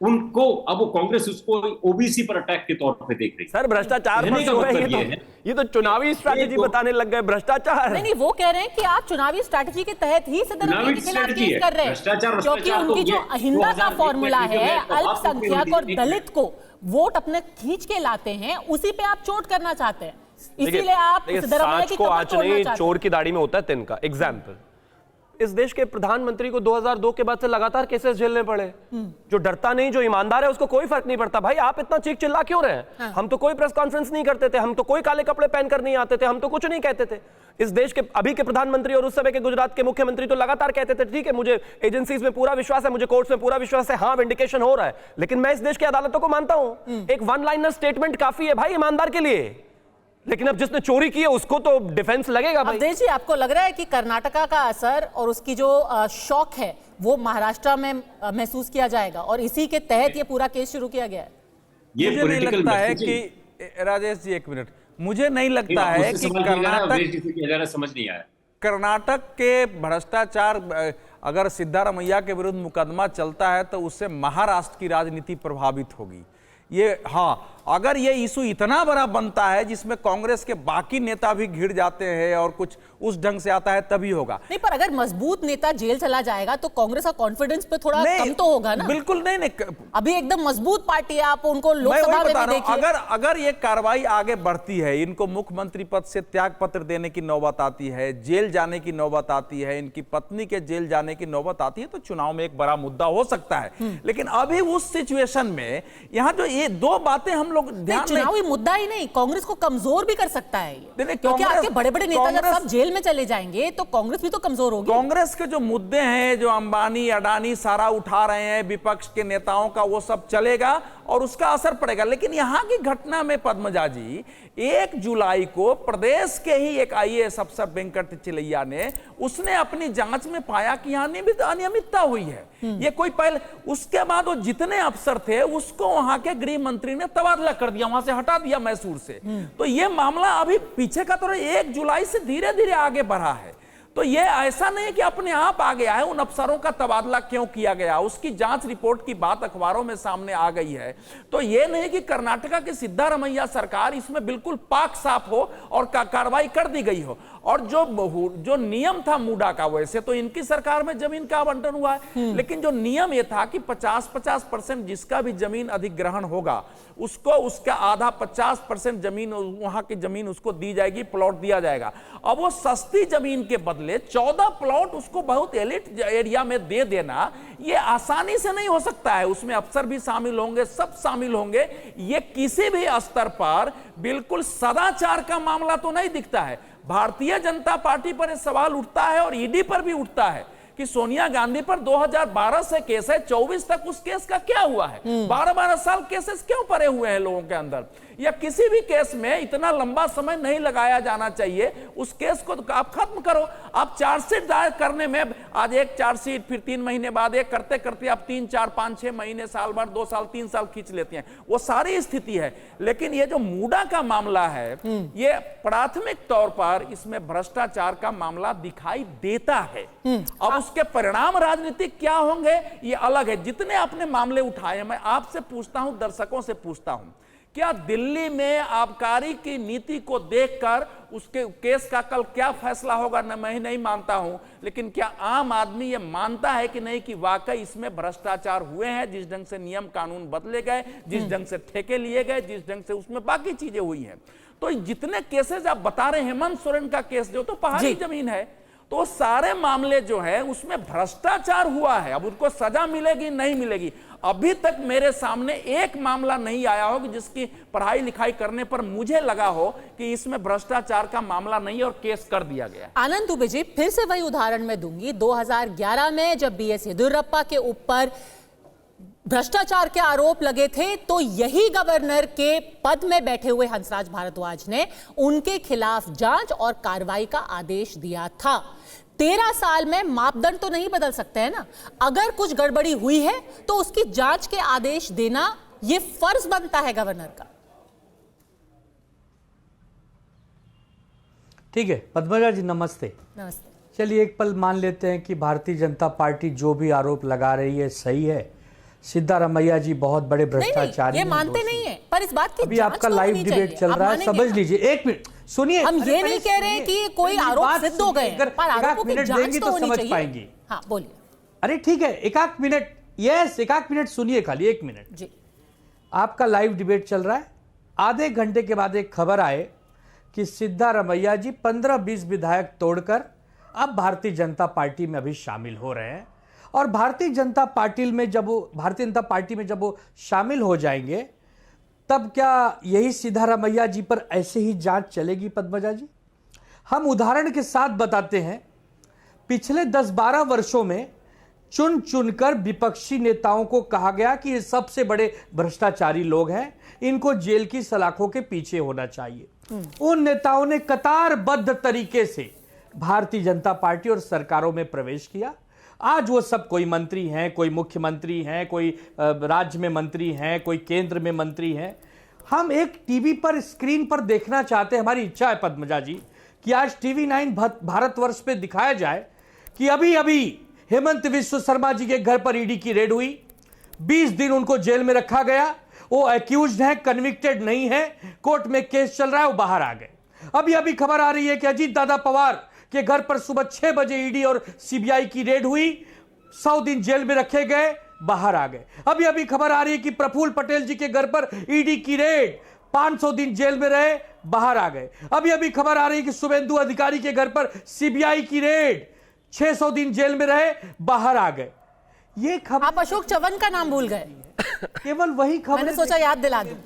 उनको अब वो कांग्रेस उसको OBC पर अटैक के तौर पे देख रही है। सर भ्रष्टाचार पर जो है ये तो चुनावी स्ट्रैटेजी बताने लग गए। भ्रष्टाचार नहीं, वो कह रहे हैं कि आप चुनावी स्ट्रैटेजी के तहत ही सिद्धारमैया के खिलाफ केस कर रहे हैं, क्योंकि उनकी जो अहिंसा का फॉर्मूला है, अल्पसंख्यक और दलित को वोट अपने खींच के लाते हैं, उसी पे आप चोट करना चाहते हैं। इसीलिए आप सिद्धरामैया की को कमर आंच तोड़ना नहीं, चाहते चोर की दाढ़ी में होता है तिनका। एग्जाम्पल, इस देश के प्रधानमंत्री को 2002 के बाद से लगातार केसेस झेलने पड़े। जो डरता नहीं, जो ईमानदार है, उसको कोई फर्क नहीं पड़ता। भाई आप इतना चीख चिल्ला क्यों रहे हैं? हम तो कोई प्रेस कॉन्फ्रेंस नहीं करते थे, हम तो कोई काले कपड़े पहनकर नहीं आते थे, हम तो कुछ नहीं कहते थे। इस देश के अभी के प्रधानमंत्री और उस समय के गुजरात के मुख्यमंत्री तो लगातार कहते थे, ठीक है मुझे एजेंसीज में पूरा विश्वास है, मुझे कोर्ट्स में पूरा विश्वास है, हाँ विंडिकेशन हो रहा है। लेकिन मैं इस देश की अदालतों को मानता हूं, एक वन लाइनर स्टेटमेंट काफी है भाई ईमानदार के लिए। लेकिन अब जिसने चोरी की है उसको तो डिफेंस लगेगा भाई। अवधेश जी, आपको लग रहा है कि कर्नाटका का असर और उसकी जो शौक है वो महाराष्ट्र में महसूस किया जाएगा और इसी के तहत ये पूरा केस शुरू किया गया है? मुझे नहीं लगता है कि राजेश जी, एक मिनट, मुझे नहीं लगता है कि कर्नाटक के भ्रष्टाचार, अगर सिद्धारमैया के विरुद्ध मुकदमा चलता है तो उससे महाराष्ट्र की राजनीति प्रभावित होगी। ये हाँ, अगर ये इशू इतना बड़ा बनता है जिसमें कांग्रेस के बाकी नेता भी घिर जाते हैं और कुछ उस ढंग से आता है, तभी होगा। नहीं, पर अगर मजबूत नेता जेल चला जाएगा तो कांग्रेस का कॉन्फिडेंस पे थोड़ा कम तो होगा ना? बिल्कुल नहीं। अभी एकदम मजबूत पार्टी है, आप उनको लोकसभा में भी देखिए। अगर ये कार्रवाई आगे बढ़ती है, इनको मुख्यमंत्री पद से त्याग पत्र देने की नौबत आती है, जेल जाने की नौबत आती है, इनकी पत्नी के जेल जाने की नौबत आती है, तो चुनाव में एक बड़ा मुद्दा हो सकता है। लेकिन अभी उस सिचुएशन में यहाँ जो ये दो बातें हम लोग ध्यान, चुनावी मुद्दा ही नहीं, कांग्रेस को कमजोर भी कर सकता है ये। क्योंकि आपके बड़े बड़े नेता जब सब जेल में चले जाएंगे तो कांग्रेस भी तो कमजोर होगी। कांग्रेस के जो मुद्दे हैं, जो अंबानी अडानी सारा उठा रहे हैं विपक्ष के नेताओं का, वो सब चलेगा और उसका असर पड़ेगा। लेकिन यहाँ की घटना में पद्मजा जी, 1 जुलाई को प्रदेश के ही एक IAS अफसर वेंकट चिलैया ने, उसने अपनी जांच में पाया कि यहाँ अनियमितता हुई है। ये कोई पहले, उसके बाद वो जितने अफसर थे उसको वहां के गृह मंत्री ने तबादला कर दिया, वहां से हटा दिया मैसूर से। तो ये मामला अभी पीछे का तो 1 जुलाई से धीरे धीरे आगे बढ़ा है। तो ये ऐसा नहीं कि अपने आप आ गया है। उन अफसरों का तबादला क्यों किया गया, उसकी जांच रिपोर्ट की बात अखबारों में सामने आ गई है। तो ये नहीं कि कर्नाटका की सिद्धारमैया सरकार इसमें बिल्कुल पाक साफ हो और कार्रवाई कर दी गई हो। और जो नियम था मूडा का, वैसे तो इनकी सरकार में जमीन का आवंटन हुआ है, लेकिन जो नियम ये था कि 50-50% जिसका भी जमीन अधिग्रहण होगा उसको उसका आधा 50% जमीन, वहां की जमीन उसको दी जाएगी, प्लॉट दिया जाएगा। अब वो सस्ती जमीन के बदले 14 प्लॉट उसको बहुत एलिट एरिया में दे देना, ये आसानी से नहीं हो सकता है। उसमें अफसर भी शामिल होंगे, सब शामिल होंगे। ये किसी भी स्तर पर बिल्कुल सदाचार का मामला तो नहीं दिखता है। भारतीय जनता पार्टी पर यह सवाल उठता है और ईडी पर भी उठता है कि सोनिया गांधी पर 2012 से केस है, 24 तक उस केस का क्या हुआ है? 12-12 साल केसेस क्यों पड़े हुए हैं लोगों के अंदर? या किसी भी केस में इतना लंबा समय नहीं लगाया जाना चाहिए। उस केस को तो आप खत्म करो। आप चार्जशीट दायर करने में आज एक चार्जशीट, फिर 3 महीने बाद एक, करते करते आप 3, 4, 5, 6 महीने, साल भर, 2 साल, 3 साल खींच लेते हैं। वो सारी स्थिति है। लेकिन ये जो मूडा का मामला है, ये प्राथमिक तौर पर इसमें भ्रष्टाचार का मामला दिखाई देता है। अब उसके परिणाम राजनीतिक क्या होंगे ये अलग है। जितने आपने मामले उठाए, मैं आपसे पूछता हूं, दर्शकों से पूछता हूं, क्या दिल्ली में आबकारी की नीति को देखकर उसके केस का कल क्या फैसला होगा न मैं नहीं मानता हूं, लेकिन क्या आम आदमी ये मानता है कि नहीं कि वाकई इसमें भ्रष्टाचार हुए हैं? जिस ढंग से नियम कानून बदले गए, जिस ढंग से ठेके लिए गए, जिस ढंग से उसमें बाकी चीजें हुई हैं, तो जितने केसेस आप बता रहे हैं, हेमंत सोरेन का केस जो तो पहाड़ी जमीन है, तो सारे मामले जो है उसमें भ्रष्टाचार हुआ है। अब उनको सजा मिलेगी नहीं मिलेगी, अभी तक मेरे सामने एक मामला नहीं आया हो कि जिसकी पढ़ाई लिखाई करने पर मुझे लगा हो कि इसमें भ्रष्टाचार का मामला नहीं और केस कर दिया गया। आनंद दुबे जी, फिर से वही उदाहरण मैं दूंगी। 2011 में जब BS येदियुरप्पा के ऊपर भ्रष्टाचार के आरोप लगे थे तो यही गवर्नर के पद में बैठे हुए हंसराज भारद्वाज ने उनके खिलाफ जांच और कार्रवाई का आदेश दिया था। 13 साल में मापदंड तो नहीं बदल सकते हैं ना। अगर कुछ गड़बड़ी हुई है तो उसकी जांच के आदेश देना यह फर्ज बनता है गवर्नर का। ठीक है पद्मजा जी, नमस्ते। नमस्ते। चलिए एक पल मान लेते हैं कि भारतीय जनता पार्टी जो भी आरोप लगा रही है सही है। सिद्धारमैया जी बहुत बड़े भ्रष्टाचारी ये मानते नहीं है, पर इस बात की अभी आपका लाइव डिबेट चल रहा है, समझ लीजिए। एक मिनट सुनिए, हम ये नहीं कह रहे कि कोई आरोप सिद्ध हो गए, पर आरोपों की जांच तो होनी चाहिए। पाएंगी। हाँ बोलिए। अरे ठीक है, एक मिनट, यस एक मिनट सुनिए, खाली 1 मिनट जी। आपका लाइव डिबेट चल रहा है, आधे घंटे के बाद एक खबर आए कि सिद्धारमैया जी 15-20 विधायक तोड़कर अब भारतीय जनता पार्टी में अभी शामिल हो रहे हैं, और भारतीय जनता पार्टी में जब वो शामिल हो जाएंगे तब क्या यही सिद्धारमैया जी पर ऐसे ही जांच चलेगी पद्मजा जी? हम उदाहरण के साथ बताते हैं। पिछले 10-12 वर्षों में चुन चुनकर विपक्षी नेताओं को कहा गया कि ये सबसे बड़े भ्रष्टाचारी लोग हैं, इनको जेल की सलाखों के पीछे होना चाहिए। उन नेताओं ने कतारबद्ध तरीके से भारतीय जनता पार्टी और सरकारों में प्रवेश किया। आज वो सब कोई मंत्री हैं, कोई मुख्यमंत्री हैं, कोई राज्य में मंत्री हैं, कोई केंद्र में मंत्री हैं। हम एक टीवी पर स्क्रीन पर देखना चाहते हैं, हमारी इच्छा है पद्मजा जी कि आज TV9 भारतवर्ष पे दिखाया जाए कि अभी अभी हेमंत विश्व शर्मा जी के घर पर ईडी की रेड हुई, 20 दिन उनको जेल में रखा गया, वो एक्यूज्ड हैं, कन्विक्टेड नहीं है, कोर्ट में केस चल रहा है, वो बाहर आ गए। अभी अभी खबर आ रही है कि अजीत दादा पवार के घर पर सुबह 6 बजे ईडी और सीबीआई की रेड हुई, 100 दिन जेल में रखे गए, बाहर आ गए। अभी अभी खबर आ रही है कि प्रफुल्ल पटेल जी के घर पर ईडी की रेड, 500 दिन जेल में रहे, बाहर आ गए। अभी अभी खबर आ रही है कि शुभेंदु अधिकारी के घर पर सीबीआई की रेड, 600 दिन जेल में रहे, बाहर आ गए। ये खबर आप अशोक चव्हाण का नाम भूल गए। केवल वही खबर मैंने सोचा याद दिला दूं।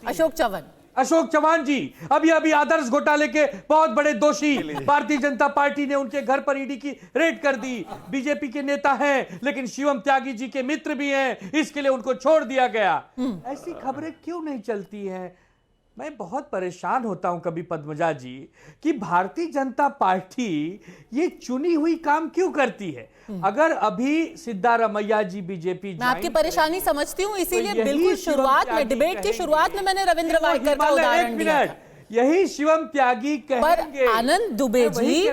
अशोक चव्हाण जी अभी अभी आदर्श घोटाले के बहुत बड़े दोषी, भारतीय जनता पार्टी ने उनके घर पर ईडी की रेड कर दी। बीजेपी के नेता हैं लेकिन शिवम त्यागी जी के मित्र भी हैं, इसके लिए उनको छोड़ दिया गया। ऐसी खबरें क्यों नहीं चलती हैं? मैं बहुत परेशान होता हूं कभी पद्मजा जी कि भारतीय जनता पार्टी ये चुनी हुई काम क्यों करती है। अगर अभी सिद्धारमैया जी बीजेपी, मैं आपकी परेशानी समझती हूँ, इसीलिए बिल्कुल शुरुआत में, डिबेट की शुरुआत में मैंने रविंद्र वाइकर का उदाहरण दिया था। यही शिवम त्यागी कहेंगे। पर आनंद दुबे जी,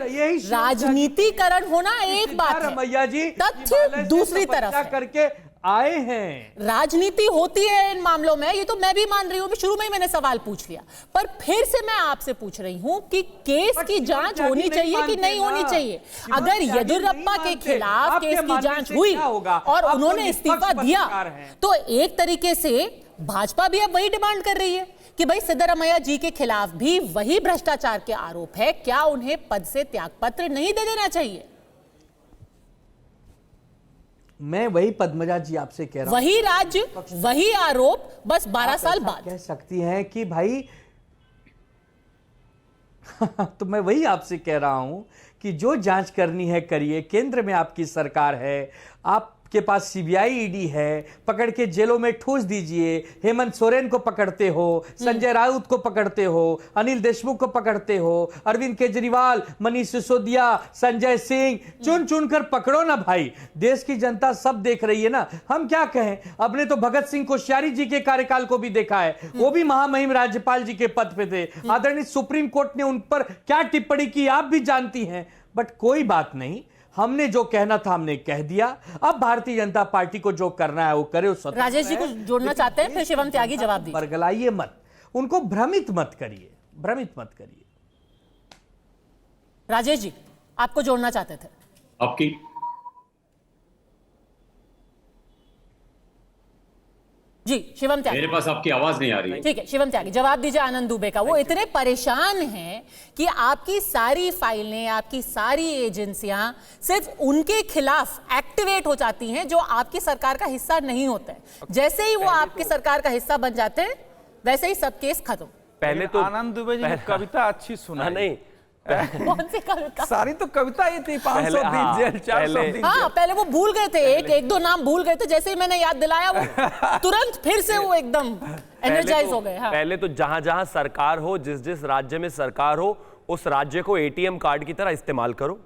राजनीतिकरण होना एक बात है, तथ्य दूसरी तरफ है। करके आए हैं, राजनीति होती है इन मामलों में, ये तो मैं भी मान रही हूँ, शुरू में ही मैंने सवाल पूछ लिया। पर फिर से मैं आपसे पूछ रही हूँ कि केस की जांच होनी चाहिए कि नहीं होनी चाहिए। अगर येदियुरप्पा के खिलाफ केस की जांच हुई और उन्होंने इस्तीफा दिया, तो एक तरीके से भाजपा भी अब वही डिमांड कर रही है कि भाई सिद्धारमैया जी के खिलाफ भी वही भ्रष्टाचार के आरोप है, क्या उन्हें पद से त्यागपत्र नहीं दे देना चाहिए? मैं वही पद्मजा जी आपसे कह रहा हूं, वही राज्य, वही आरोप, बस 12 साल बाद कह सकती हैं कि भाई तो मैं वही आपसे कह रहा हूं कि जो जांच करनी है करिए। केंद्र में आपकी सरकार है, आपके पास सीबीआई ईडी है, पकड़ के जेलों में ठूस दीजिए। हेमंत सोरेन को पकड़ते हो, संजय राउत को पकड़ते हो, अनिल देशमुख को पकड़ते हो, अरविंद केजरीवाल, मनीष सिसोदिया, संजय सिंह, चुन चुनकर पकड़ो ना भाई। देश की जनता सब देख रही है ना। हम क्या कहें, अपने तो भगत सिंह कोश्यारी जी के कार्यकाल को भी देखा है, वो भी महामहिम राज्यपाल जी के पद पे थे। आदरणीय सुप्रीम कोर्ट ने उन पर क्या टिप्पणी की आप भी जानती हैं। बट कोई बात नहीं, हमने जो कहना था हमने कह दिया। अब भारतीय जनता पार्टी को जो करना है वो करे। राजेश जी को जोड़ना चाहते हैं, फिर शिवम त्यागी जवाब दीजिए। बरगलाइए मत, उनको भ्रमित मत करिए, भ्रमित मत करिए। राजेश जी आपको जोड़ना चाहते थे। आपकी जी शिवम त्यागी, मेरे पास आपकी आवाज नहीं आ रही है। ठीक है शिवम त्यागी, जवाब दीजिए आनंद दुबे का। वो इतने परेशान हैं कि आपकी सारी फाइलें, आपकी सारी एजेंसियां सिर्फ उनके खिलाफ एक्टिवेट हो जाती हैं जो आपकी सरकार का हिस्सा नहीं होते हैं। जैसे ही वो आपकी सरकार का हिस्सा बन जाते हैं वैसे ही सब केस खत्म। पहले तो आनंद दुबे जी ने कविता अच्छी सुना नहीं, कौन सी कविता? सारी तो कविता ही थी, 500 दिन जेल, 400 दिन। हाँ, पहले वो भूल गए थे, एक दो नाम भूल गए थे, जैसे ही मैंने याद दिलाया वो तुरंत फिर से वो एकदम एनर्जाइज हो गए। हाँ। पहले तो जहां जहां सरकार हो, जिस जिस राज्य में सरकार हो, उस राज्य को एटीएम कार्ड की तरह इस्तेमाल करो।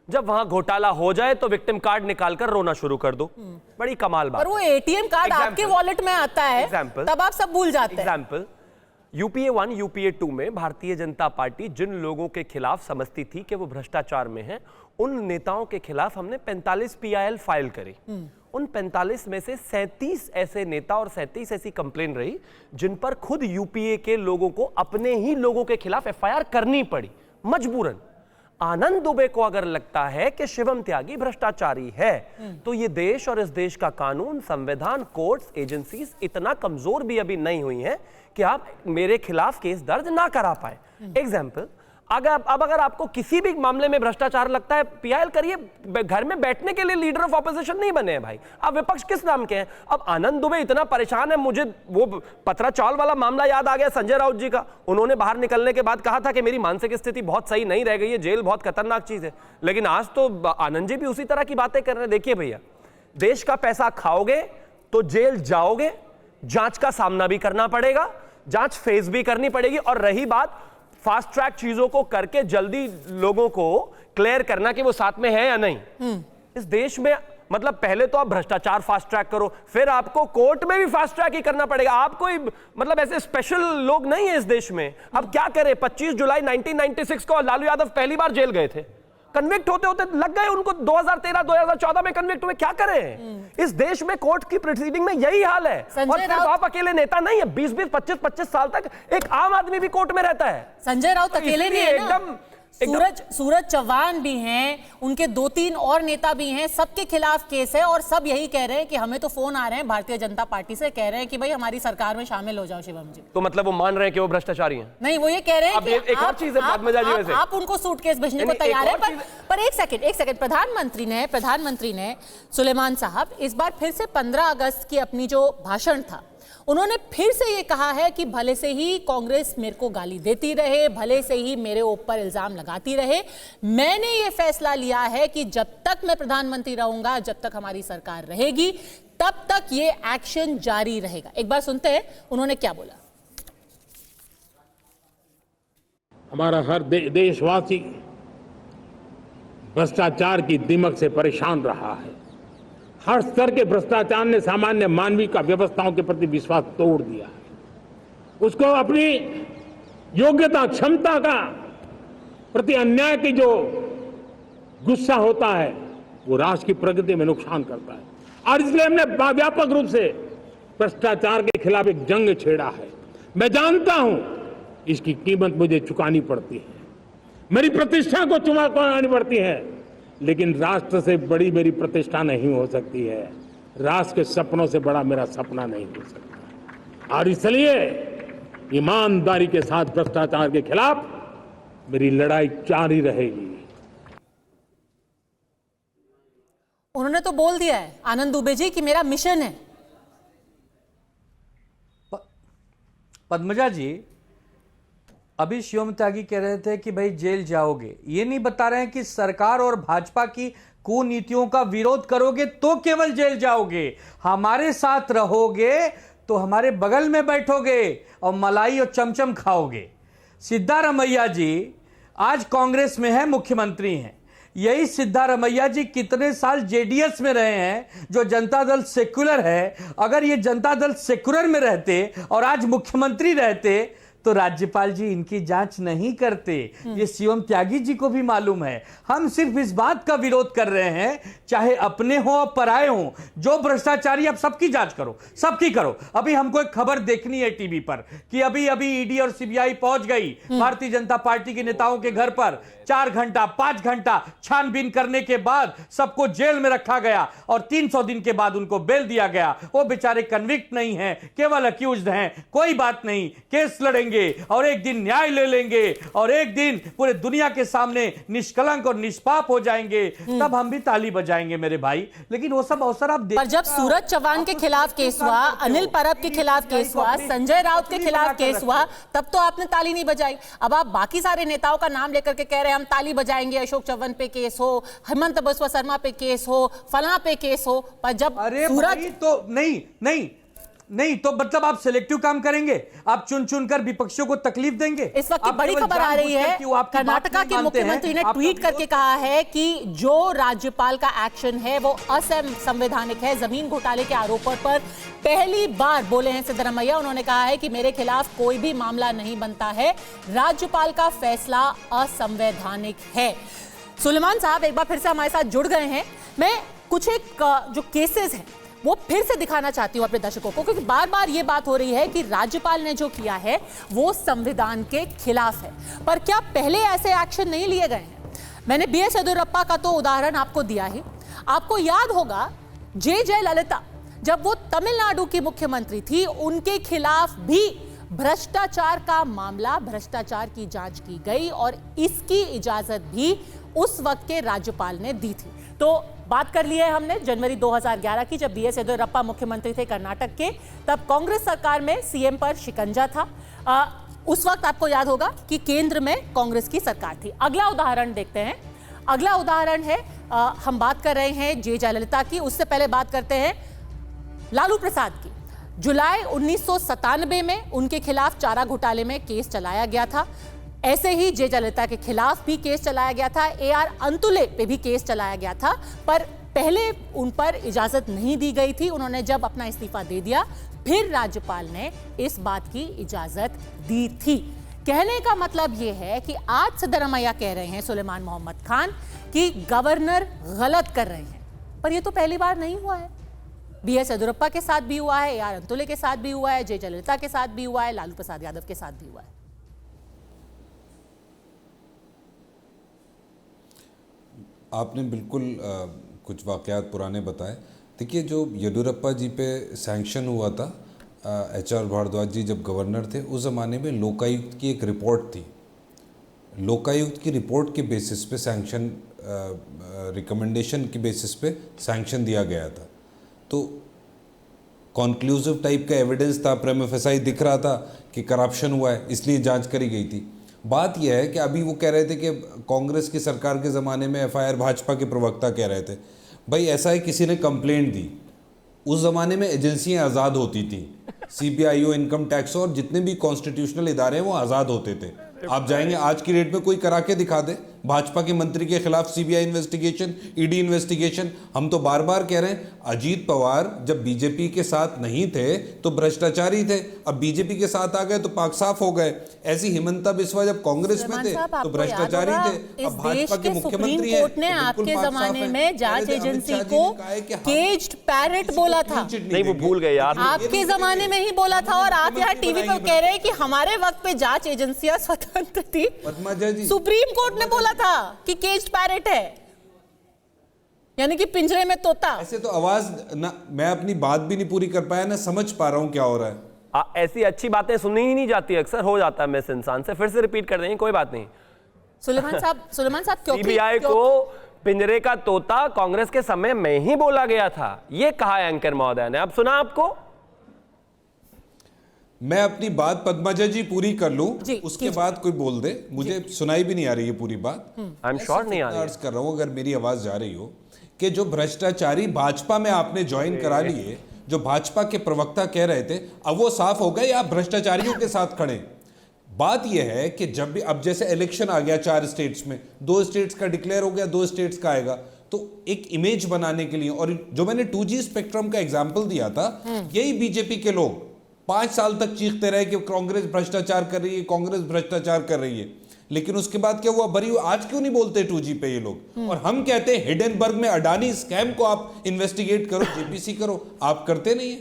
जब वहां घोटाला हो जाए तो विक्टिम कार्ड निकालकर रोना शुरू कर दो। बड़ी कमाल बात। और वो एटीएम कार्ड आपके वॉलेट में आता है, तब आप सब भूल जाते हैं। एग्जाम्पल, यूपीए 1, यूपीए 2 में भारतीय जनता पार्टी जिन लोगों के खिलाफ समझती थी कि वो भ्रष्टाचार में हैं, उन नेताओं के खिलाफ हमने 45 PIL फाइल करी। उन 45 में से 37 ऐसे नेता और 37 ऐसी कंप्लेन रही जिन पर खुद यूपीए के लोगों को अपने ही लोगों के खिलाफ FIR करनी पड़ी, मजबूरन। आनंद दुबे को अगर लगता है कि शिवम त्यागी भ्रष्टाचारी है, तो ये देश और इस देश का कानून, संविधान, कोर्ट्स, एजेंसीज इतना कमजोर भी अभी नहीं हुई हैं कि आप मेरे खिलाफ केस दर्ज ना करा पाए। एग्जाम्पल, अगर आपको किसी भी मामले में भ्रष्टाचार लगता है, पीआईएल करिए, घर में बैठने के लिए लीडर ऑफ ऑपोजिशन नहीं बने हैं भाई, आप विपक्ष किस नाम के हैं? अब आनंद दुबे इतना परेशान है, मुझे वो पतरा चावल वाला मामला याद आ गया संजय राउत जी का। उन्होंने बाहर निकलने के बाद कहा था कि मेरी मानसिक स्थिति बहुत सही नहीं रह गई है, जेल बहुत खतरनाक चीज है। लेकिन आज तो आनंद जी भी उसी तरह की बातें कर रहे हैं। देखिए भैया, देश का पैसा खाओगे तो जेल जाओगे, जांच का सामना भी करना पड़ेगा, जांच फेस भी करनी पड़ेगी। और रही बात फास्ट ट्रैक चीजों को करके जल्दी लोगों को क्लियर करना कि वो साथ में है या नहीं, इस देश में मतलब पहले तो आप भ्रष्टाचार फास्ट ट्रैक करो, फिर आपको कोर्ट में भी फास्ट ट्रैक ही करना पड़ेगा। आप कोई मतलब ऐसे स्पेशल लोग नहीं है इस देश में। अब क्या करें, 25 जुलाई 1996 को लालू यादव पहली बार जेल गए थे, कन्विक्ट होते होते लग गए उनको 2013-2014 में कन्विक्ट हुए। क्या करें, इस देश में कोर्ट की प्रोसीडिंग में यही हाल है। और सिर्फ आप अकेले नेता नहीं है, 20-20, 25-25 साल तक एक आम आदमी भी कोर्ट में रहता है। संजय राउत अकेले नहीं है ना, एकदम सूरज चौहान भी हैं, उनके 2-3 और नेता भी हैं, सबके खिलाफ केस है और सब यही कह रहे हैं कि हमें तो फोन आ रहे हैं भारतीय जनता पार्टी से, कह रहे हैं कि भाई हमारी सरकार में शामिल हो जाओ शिवम जी। तो मतलब वो मान रहे हैं कि वो भ्रष्टाचारी हैं? नहीं, वो ये कह रहे हैं कि एक और चीज है पद्मजा जी, वैसे आप उनको सूटकेस भेजने को तैयार है, पर एक सेकंड, प्रधानमंत्री ने सुलेमान साहब इस बार फिर से 15 अगस्त की अपनी जो भाषण था, उन्होंने फिर से ये कहा है कि भले से ही कांग्रेस मेरे को गाली देती रहे, भले से ही मेरे ऊपर इल्जाम लगाती रहे, मैंने ये फैसला लिया है कि जब तक मैं प्रधानमंत्री रहूंगा, जब तक हमारी सरकार रहेगी, तब तक ये एक्शन जारी रहेगा। एक बार सुनते हैं उन्होंने क्या बोला। हमारा हर देशवासी भ्रष्टाचार की दिमक से परेशान रहा है। हर स्तर के भ्रष्टाचार ने सामान्य मानवीय का व्यवस्थाओं के प्रति विश्वास तोड़ दिया है। उसको अपनी योग्यता, क्षमता का प्रति अन्याय की जो गुस्सा होता है, वो राष्ट्र की प्रगति में नुकसान करता है। और इसलिए हमने व्यापक रूप से भ्रष्टाचार के खिलाफ एक जंग छेड़ा है। मैं जानता हूं इसकी कीमत मुझे चुकानी पड़ती है, मेरी प्रतिष्ठा को चुकानी पड़ती है, लेकिन राष्ट्र से बड़ी मेरी प्रतिष्ठा नहीं हो सकती है, राष्ट्र के सपनों से बड़ा मेरा सपना नहीं हो सकता। और इसलिए ईमानदारी के साथ भ्रष्टाचार के खिलाफ मेरी लड़ाई जारी रहेगी। उन्होंने तो बोल दिया है आनंद दुबे जी कि मेरा मिशन है। पद्मजा जी, अभी शिवम त्यागी कह रहे थे कि भाई जेल जाओगे, ये नहीं बता रहे हैं कि सरकार और भाजपा की कुनीतियों का विरोध करोगे तो केवल जेल जाओगे, हमारे साथ रहोगे तो हमारे बगल में बैठोगे और मलाई और चमचम खाओगे। सिद्धारमैया जी आज कांग्रेस में है, मुख्यमंत्री हैं। यही सिद्धारमैया जी कितने साल जेडीएस में रहे हैं, जो जनता दल सेक्युलर है। अगर ये जनता दल सेक्युलर में रहते और आज मुख्यमंत्री रहते तो राज्यपाल जी इनकी जांच नहीं करते। ये शिवम त्यागी जी को भी मालूम है। हम सिर्फ इस बात का विरोध कर रहे हैं, चाहे अपने हो और पराए हो, जो भ्रष्टाचारी, आप सबकी जांच करो, सबकी करो। अभी हमको एक खबर देखनी है टीवी पर कि अभी ईडी और सीबीआई पहुंच गई भारतीय जनता पार्टी के नेताओं के घर पर। 4 घंटा 5 घंटा छानबीन करने के बाद सबको जेल में रखा गया और 300 दिन के बाद उनको बेल दिया गया। वो बेचारे कन्विक्ट नहीं हैं, केवल अक्यूज्ड हैं। कोई बात नहीं, केस लड़ेंगे और एक दिन न्याय ले लेंगे और एक दिन पूरे दुनिया के सामने निष्कलंक और निष्पाप हो जाएंगे, तब हम भी ताली बजाएंगे मेरे भाई। लेकिन वो सब अवसर आप पर जब सूरज चौहान के खिलाफ केस हुआ, अनिल परब के खिलाफ केस हुआ, संजय राउत के खिलाफ केस हुआ, तब तो आपने ताली नहीं बजाई। अब आप बाकी सारे नेताओं का नाम लेकर के कह रहे हैं हम ताली बजाएंगे, अशोक चौहान पे केस हो, हेमंत बिस्वा शर्मा पे केस हो, फलां पे केस हो, पर जब सूरज तो नहीं तो मतलब आप सिलेक्टिव काम करेंगे, आप चुन चुनकर विपक्षियों को तकलीफ देंगे। इस वक्त बड़ी खबर आ रही है, कर्नाटका के मुख्यमंत्री ने ट्वीट करके कहा है कि जो राज्यपाल का एक्शन है वो असंवैधानिक है। जमीन घोटाले के आरोपों पर पहली बार बोले हैं सिद्धरामैया। उन्होंने कहा है कि मेरे खिलाफ कोई भी मामला नहीं बनता है, राज्यपाल का फैसला असंवैधानिक है। सुलेमान साहब एक बार फिर से हमारे साथ जुड़ गए हैं। मैं कुछ एक जो केसेस हैं वो फिर से दिखाना चाहती हूं अपने दर्शकों को, क्योंकि बार बार ये बात हो रही है कि राज्यपाल ने जो किया है वो संविधान के खिलाफ है। पर क्या पहले ऐसे एक्शन नहीं लिए गए हैं? मैंने बीएस येदियुरप्पा का तो उदाहरण आपको दिया ही। आपको याद होगा जे जयललिता जब वो तमिलनाडु की मुख्यमंत्री थी, उनके खिलाफ भी भ्रष्टाचार का मामला, भ्रष्टाचार की जांच की गई और इसकी इजाजत भी उस वक्त के राज्यपाल ने दी थी। तो बात कर ली है हमने जनवरी 2011 की, जब बीएस येदियुरप्पा मुख्यमंत्री थे कर्नाटक के, तब कांग्रेस सरकार में सीएम पर शिकंजा था। उस वक्त आपको याद होगा कि केंद्र में कांग्रेस की सरकार थी। अगला उदाहरण देखते हैं। अगला उदाहरण है, हम बात कर रहे हैं जे जयललिता की, उससे पहले बात करते हैं लालू प्रसाद की। जुलाई 1997 में उनके खिलाफ चारा घोटाले में केस चलाया गया था। ऐसे ही जे जयललिता के खिलाफ भी केस चलाया गया था, AR अंतुले पे भी केस चलाया गया था, पर पहले उन पर इजाजत नहीं दी गई थी। उन्होंने जब अपना इस्तीफा दे दिया, फिर राज्यपाल ने इस बात की इजाजत दी थी। कहने का मतलब यह है कि आज सिद्धरामैया कह रहे हैं, सुलेमान मोहम्मद खान, कि गवर्नर गलत कर रहे हैं, पर यह तो पहली बार नहीं हुआ है। बीएस येदियुरप्पा के साथ भी हुआ है, AR अंतुले के साथ भी हुआ है, जे जयललिता के साथ भी हुआ है, लालू प्रसाद यादव के साथ भी हुआ है। आपने बिल्कुल कुछ वाकयात पुराने बताए। देखिए, जो येदियुरप्पा जी पे सैंक्शन हुआ था, HR भारद्वाज जी जब गवर्नर थे, उस ज़माने में लोकायुक्त की एक रिपोर्ट थी। लोकायुक्त की रिपोर्ट के बेसिस पे सैंक्शन, रिकमेंडेशन के बेसिस पे सैंक्शन दिया गया था। तो कॉन्क्लूसिव टाइप का एविडेंस था, प्रेमा फेसाई दिख रहा था कि करप्शन हुआ है, इसलिए जांच करी गई थी। बात यह है कि अभी वो कह रहे थे कि कांग्रेस की सरकार के ज़माने में FIR, भाजपा के प्रवक्ता कह रहे थे, भाई ऐसा है किसी ने कंप्लेंट दी। उस ज़माने में एजेंसियां आज़ाद होती थी, CBIO, इनकम टैक्स और जितने भी कॉन्स्टिट्यूशनल इदारे हैं वो आज़ाद होते थे। आप जाएंगे आज की डेट में कोई करा के दिखा दे भाजपा के मंत्री के खिलाफ CBI इन्वेस्टिगेशन, ED इन्वेस्टिगेशन। हम तो बार बार कह रहे हैं, अजीत पवार जब बीजेपी के साथ नहीं थे तो भ्रष्टाचारी थे, अब बीजेपी के साथ आ गए तो पाक साफ हो गए। ऐसी हिमंता बिस्वा जब कांग्रेस में थे तो भ्रष्टाचारी थे, अब भाजपा के मुख्यमंत्री हैं। कोर्ट ने आपके जमाने में जांच एजेंसी को केज्ड पैरेट बोला था। नहीं, वो भूल गए यार, आपके जमाने में ही बोला था, और आप यहाँ टीवी पर कह रहे हैं कि हमारे वक्त पे जांच एजेंसियां स्वतंत्र थी। सुप्रीम कोर्ट ने बोला था कि केज्ड पैरेट है, यानी कि पिंजरे में तोता। ऐसे तो आवाज ना, मैं अपनी बात भी नहीं पूरी कर पाया ना, समझ पा रहा हूं क्या हो रहा है। ऐसी अच्छी बातें सुनी ही नहीं जाती, अक्सर हो जाता है मिस इंसान से। फिर से रिपीट कर देंगे, कोई बात नहीं। सुलेमान साहब CBI को पिंजरे का तोता कांग्रेस के समय में ही बोला गया था, यह कहा एंकर महोदय ने। अब सुना आपको? मैं अपनी बात पद्मजा जी पूरी कर लूं, उसके बाद कोई बोल दे। मुझे सुनाई भी नहीं आ रही है पूरी बात। आई एम श्योर नहीं आ रही। अर्ज कर रहा हूं, अगर मेरी आवाज जा रही हो, कि जो भ्रष्टाचारी भाजपा में आपने ज्वाइन करा लिए, जो भाजपा के प्रवक्ता कह रहे थे, अब वो साफ हो गए, आप भ्रष्टाचारियों के साथ खड़े। बात यह है कि जब भी अब जैसे इलेक्शन आ गया 4 स्टेट्स में, 2 स्टेट्स का डिक्लेयर हो गया, 2 स्टेट्स का आएगा, तो एक इमेज बनाने के लिए, और जो मैंने 2G स्पेक्ट्रम का एग्जाम्पल दिया था, यही बीजेपी के लोग 5 साल तक चीखते रहे कि कांग्रेस भ्रष्टाचार कर रही है, कांग्रेस भ्रष्टाचार कर रही है, लेकिन उसके बाद क्या हुआ? बरी आज क्यों नहीं बोलते 2G पे ये लोग? और हम कहते हैं हिडेनबर्ग में अडानी स्कैम को आप इन्वेस्टिगेट करो, JPC करो, आप करते नहीं है।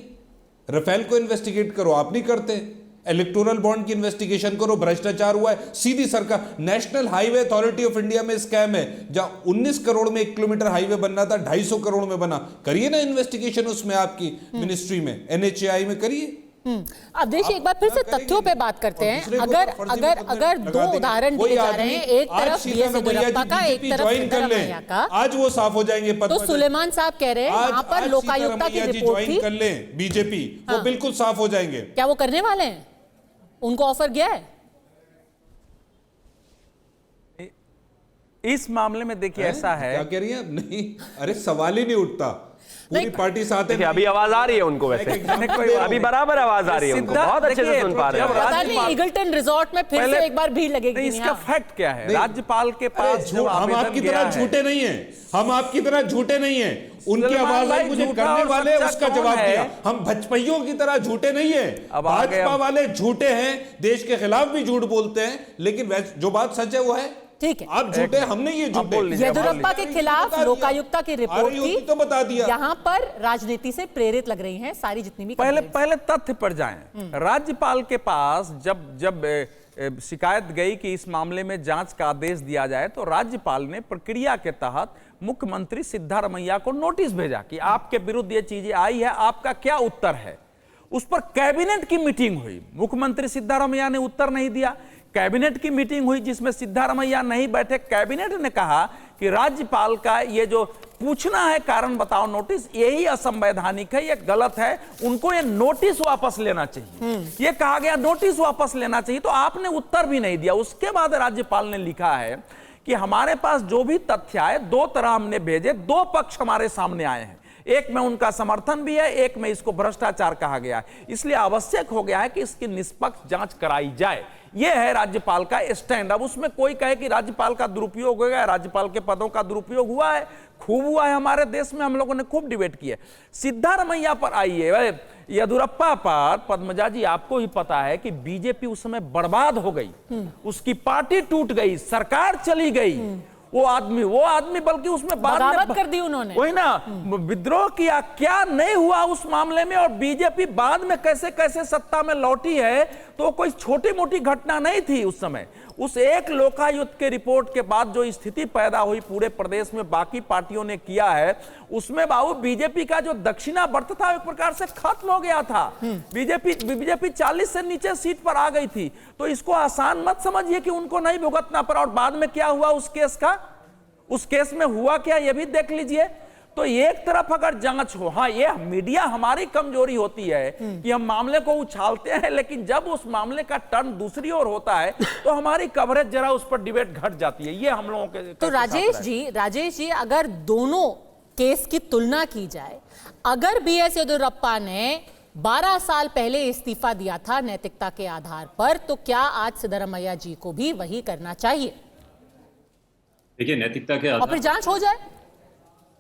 राफेल को इन्वेस्टिगेट करो, आप नहीं करते। इलेक्टोरल बॉन्ड की इन्वेस्टिगेशन करो, भ्रष्टाचार हुआ है, सीधी सरकार। National highway authority of India में स्कैम है, जहां 19 करोड़ में 1 किलोमीटर हाईवे बनना था, 250 करोड़ में बना। करिए ना इन्वेस्टिगेशन उसमें, आपकी मिनिस्ट्री में, NHAI में करिए। अब देखिए, एक बार फिर से तथ्यों पे बात करते हैं। अगर 2 उदाहरण दिए जा रहे हैं, एक तरफ बीएस येदियुरप्पा का, एक तरफ सिद्धरामैया का, आज वो साफ हो जाएंगे। तो सुलेमान साहब कह रहे हैं वहां पर लोकायुक्ता की रिपोर्ट थी, कर लें बीजेपी, वो बिल्कुल साफ हो जाएंगे। क्या वो करने वाले हैं? उनको ऑफर गया है? इस मामले में देखिए ऐसा है, क्या कह रही है? नहीं, अरे सवाल ही नहीं उठता। पूरी पार्टी साथ है। अभी आवाज आ रही है उनको, वैसे अभी बराबर आवाज आ रही है उनको, बहुत अच्छे से सुन पा रहे हैं। पता नहीं ईगल्टन रिजॉर्ट में फिर से एक बार भीड़ लगेगी। इसका फैक्ट क्या है? राज्यपाल के पास हम आपकी तरह झूठे नहीं है, हम आपकी तरह झूठे नहीं है। उनकी आवाज आई, मुझे करने वाले उसका जवाब दिया। हम भजपइयों की तरह झूठे नहीं है। भाजपा वाले झूठे हैं, देश के खिलाफ भी झूठ बोलते हैं, लेकिन जो बात सच है वो है। ठीक है, आप झूठे, हमने ये झूठे। येदियुरप्पा के खिलाफ लोकायुक्ता की रिपोर्ट थी, तो बता दिया। यहाँ पर राजनीति से प्रेरित लग रही हैं सारी जितनी भी। पहले तथ्य पर जाएं। राज्यपाल के पास जब शिकायत गई कि इस मामले में जांच का आदेश दिया जाए, तो राज्यपाल ने प्रक्रिया के तहत मुख्यमंत्री सिद्धारमैया को नोटिस भेजा कि आपके विरुद्ध ये चीजें आई है, आपका क्या उत्तर है। उस पर कैबिनेट की मीटिंग हुई, मुख्यमंत्री सिद्धारमैया ने उत्तर नहीं दिया। कैबिनेट की मीटिंग हुई जिसमें सिद्धारमैया नहीं बैठे। कैबिनेट ने कहा कि राज्यपाल का ये जो पूछना है कारण बताओ नोटिस, यही असंवैधानिक है, ये गलत है, उनको ये नोटिस वापस लेना चाहिए। ये कहा गया नोटिस वापस लेना चाहिए, तो आपने उत्तर भी नहीं दिया। उसके बाद राज्यपाल ने लिखा है कि हमारे पास जो भी तथ्य आए, दो तरह हमने भेजे, दो पक्ष हमारे सामने आए हैं, एक में उनका समर्थन भी है, एक में इसको भ्रष्टाचार कहा गया है, इसलिए आवश्यक हो गया है कि इसकी निष्पक्ष जांच कराई जाए। यह है राज्यपाल का स्टैंड। अब उसमें कोई कहे कि राज्यपाल का दुरुपयोग हो गया, राज्यपाल के पदों का दुरुपयोग हुआ है, खूब हुआ है हमारे देश में, हम लोगों ने खूब डिबेट की है। सिद्धारमैया पर आइए, येदियुरप्पा पर, पद्मजा जी आपको ही पता है कि बीजेपी उस समय बर्बाद हो गई, उसकी पार्टी टूट गई, सरकार चली गई, वो आदमी बल्कि उसमें बगावत कर दी उन्होंने, वही ना, विद्रोह किया, क्या नहीं हुआ उस मामले में। और बीजेपी बाद में कैसे कैसे सत्ता में लौटी है, तो कोई छोटी मोटी घटना नहीं थी उस समय। उस एक लोकायुक्त के रिपोर्ट के बाद जो स्थिति पैदा हुई पूरे प्रदेश में, बाकी पार्टियों ने किया है, उसमें बाबू बीजेपी का जो दक्षिणावर्त था एक प्रकार से खत्म हो गया था। बीजेपी 40 से नीचे सीट पर आ गई थी। तो इसको आसान मत समझिए कि उनको नहीं भुगतना पड़ा। और बाद में क्या हुआ उस केस का, उस केस में हुआ क्या ये भी देख लीजिए। तो एक तरफ अगर जांच हो, हाँ ये मीडिया हमारी कमजोरी होती है कि हम मामले को उछालते हैं, लेकिन जब उस मामले का टर्न दूसरी ओर होता है तो हमारी कवरेज जरा उस पर डिबेट घट जाती है। ये हम लोगों के तो राजेश जी अगर दोनों केस की तुलना की जाए, अगर बीएस येदियुरप्पा ने 12 साल पहले इस्तीफा दिया था नैतिकता के आधार पर, तो क्या आज सिद्धारमैया जी को भी वही करना चाहिए? देखिए, नैतिकता के और फिर आधार जांच हो जाए,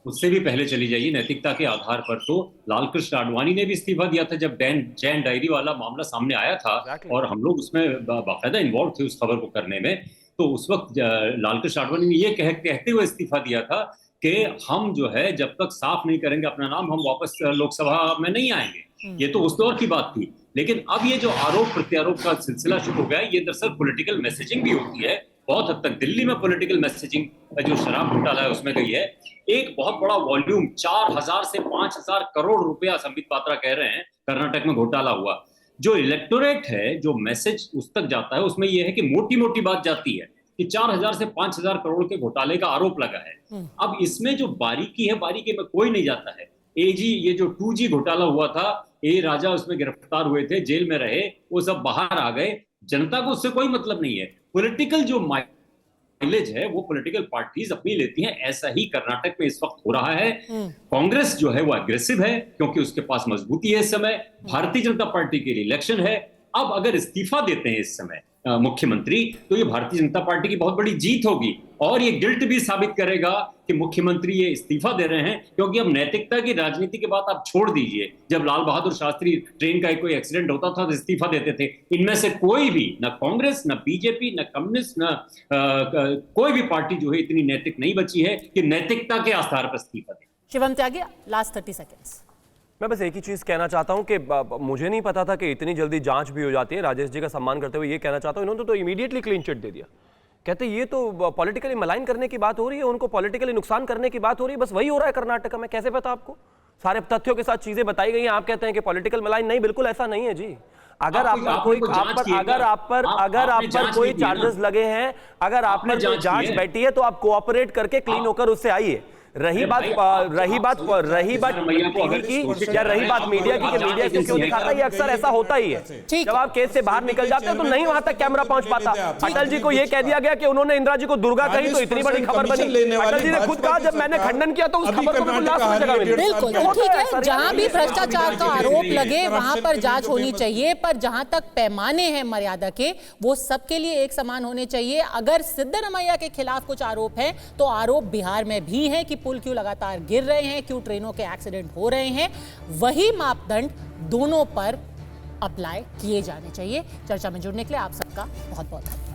उससे भी पहले चली जाइए। नैतिकता के आधार पर तो लालकृष्ण आडवाणी ने भी इस्तीफा दिया था जब जैन डायरी वाला मामला सामने आया था, और हम लोग उसमें बाकायदा इन्वॉल्व थे उस खबर को करने में। तो उस वक्त लालकृष्ण आडवाणी ने ये कहते हुए इस्तीफा दिया था कि हम जो है जब तक साफ नहीं करेंगे अपना नाम, हम वापस लोकसभा में नहीं आएंगे। ये तो उस दौर की बात थी। लेकिन अब ये जो आरोप प्रत्यारोप का सिलसिला शुरू हो गया है, ये दरअसल पॉलिटिकल मैसेजिंग भी होती है। बहुत हद तक दिल्ली में पॉलिटिकल मैसेजिंग जो शराब घोटाला है उसमें गई है। एक बहुत बड़ा वॉल्यूम 4000 से 5000 करोड़ रुपया संबित पात्रा कह रहे हैं कर्नाटक में घोटाला हुआ। जो इलेक्टोरेट है, जो मैसेज उस तक जाता है, उसमें यह है कि मोटी मोटी बात जाती है कि 4000 से 5000 करोड़ के घोटाले का आरोप लगा है। अब इसमें जो बारीकी है, बारीकी में कोई नहीं जाता है। एजी, ये जो 2G घोटाला हुआ था, ए राजा उसमें गिरफ्तार हुए थे, जेल में रहे, वो सब बाहर आ गए। जनता को उससे कोई मतलब नहीं है। पॉलिटिकल जो माइलेज है वो पॉलिटिकल पार्टीज अपनी लेती हैं। ऐसा ही कर्नाटक में इस वक्त हो रहा है। कांग्रेस जो है वो एग्रेसिव है क्योंकि उसके पास मजबूती है इस समय। भारतीय जनता पार्टी के लिए इलेक्शन है। अब अगर इस्तीफा देते हैं इस समय मुख्यमंत्री, तो ये भारतीय जनता पार्टी की बहुत बड़ी जीत होगी, और ये गिल्ट भी साबित करेगा कि मुख्यमंत्री ये इस्तीफा दे रहे हैं। क्योंकि अब नैतिकता की राजनीति के बाद आप छोड़ दीजिए। जब लाल बहादुर शास्त्री ट्रेन का कोई एक्सीडेंट होता था तो इस्तीफा देते थे। इनमें से कोई भी, न कांग्रेस, न बीजेपी, न कम्युनिस्ट, न कोई भी पार्टी जो है इतनी नैतिक नहीं बची है कि नैतिकता के आधार पर इस्तीफा दे। शिवम त्यागी, लास्ट 30 सेकेंड्स। मैं बस एक ही चीज़ कहना चाहता हूं कि मुझे नहीं पता था कि इतनी जल्दी जांच भी हो जाती है। राजेश जी का सम्मान करते हुए ये कहना चाहता हूं, इन्होंने तो इमीडिएटली क्लीन चिट दे दिया। कहते ये तो पॉलिटिकली मलाइन करने की बात हो रही है, उनको पॉलिटिकली नुकसान करने की बात हो रही है। बस वही हो रहा है कर्नाटक में। कैसे पता आपको? सारे तथ्यों के साथ चीजें बताई गई हैं। आप कहते हैं कि पॉलिटिकल मलाइन नहीं, बिल्कुल ऐसा नहीं है जी। अगर आप पर कोई चार्जेस लगे हैं, अगर आप पर कोई जांच बैठी है, तो आप कोऑपरेट करके क्लीन होकर उससे आइए। रही बात टीवी की या रही बात मीडिया की, कि मीडिया क्यों दिखाता है, ये अक्सर ऐसा होता ही है। जब आप केस से बाहर निकल जाते हैं तो नहीं वहां तक कैमरा पहुंच पाता। अटल जी को यह कह दिया गया कि उन्होंने इंदिरा जी को दुर्गा कही, तो इतनी बड़ी खबर बनी। अटल जी ने खुद कहा जब मैंने खंडन किया तो उस खबर को लास्ट में जगह मिली। बिल्कुल ठीक है, जहां भी भ्रष्टाचार का आरोप लगे वहां पर जांच होनी चाहिए, पर जहां तक पैमाने हैं मर्यादा के, वो सबके लिए एक समान होने चाहिए। अगर सिद्धारमैया के खिलाफ कुछ आरोप है तो आरोप बिहार में भी है कि पुल क्यों लगातार गिर रहे हैं, क्यों ट्रेनों के एक्सीडेंट हो रहे हैं। वही मापदंड दोनों पर अप्लाई किए जाने चाहिए। चर्चा में जुड़ने के लिए आप सबका बहुत बहुत धन्यवाद।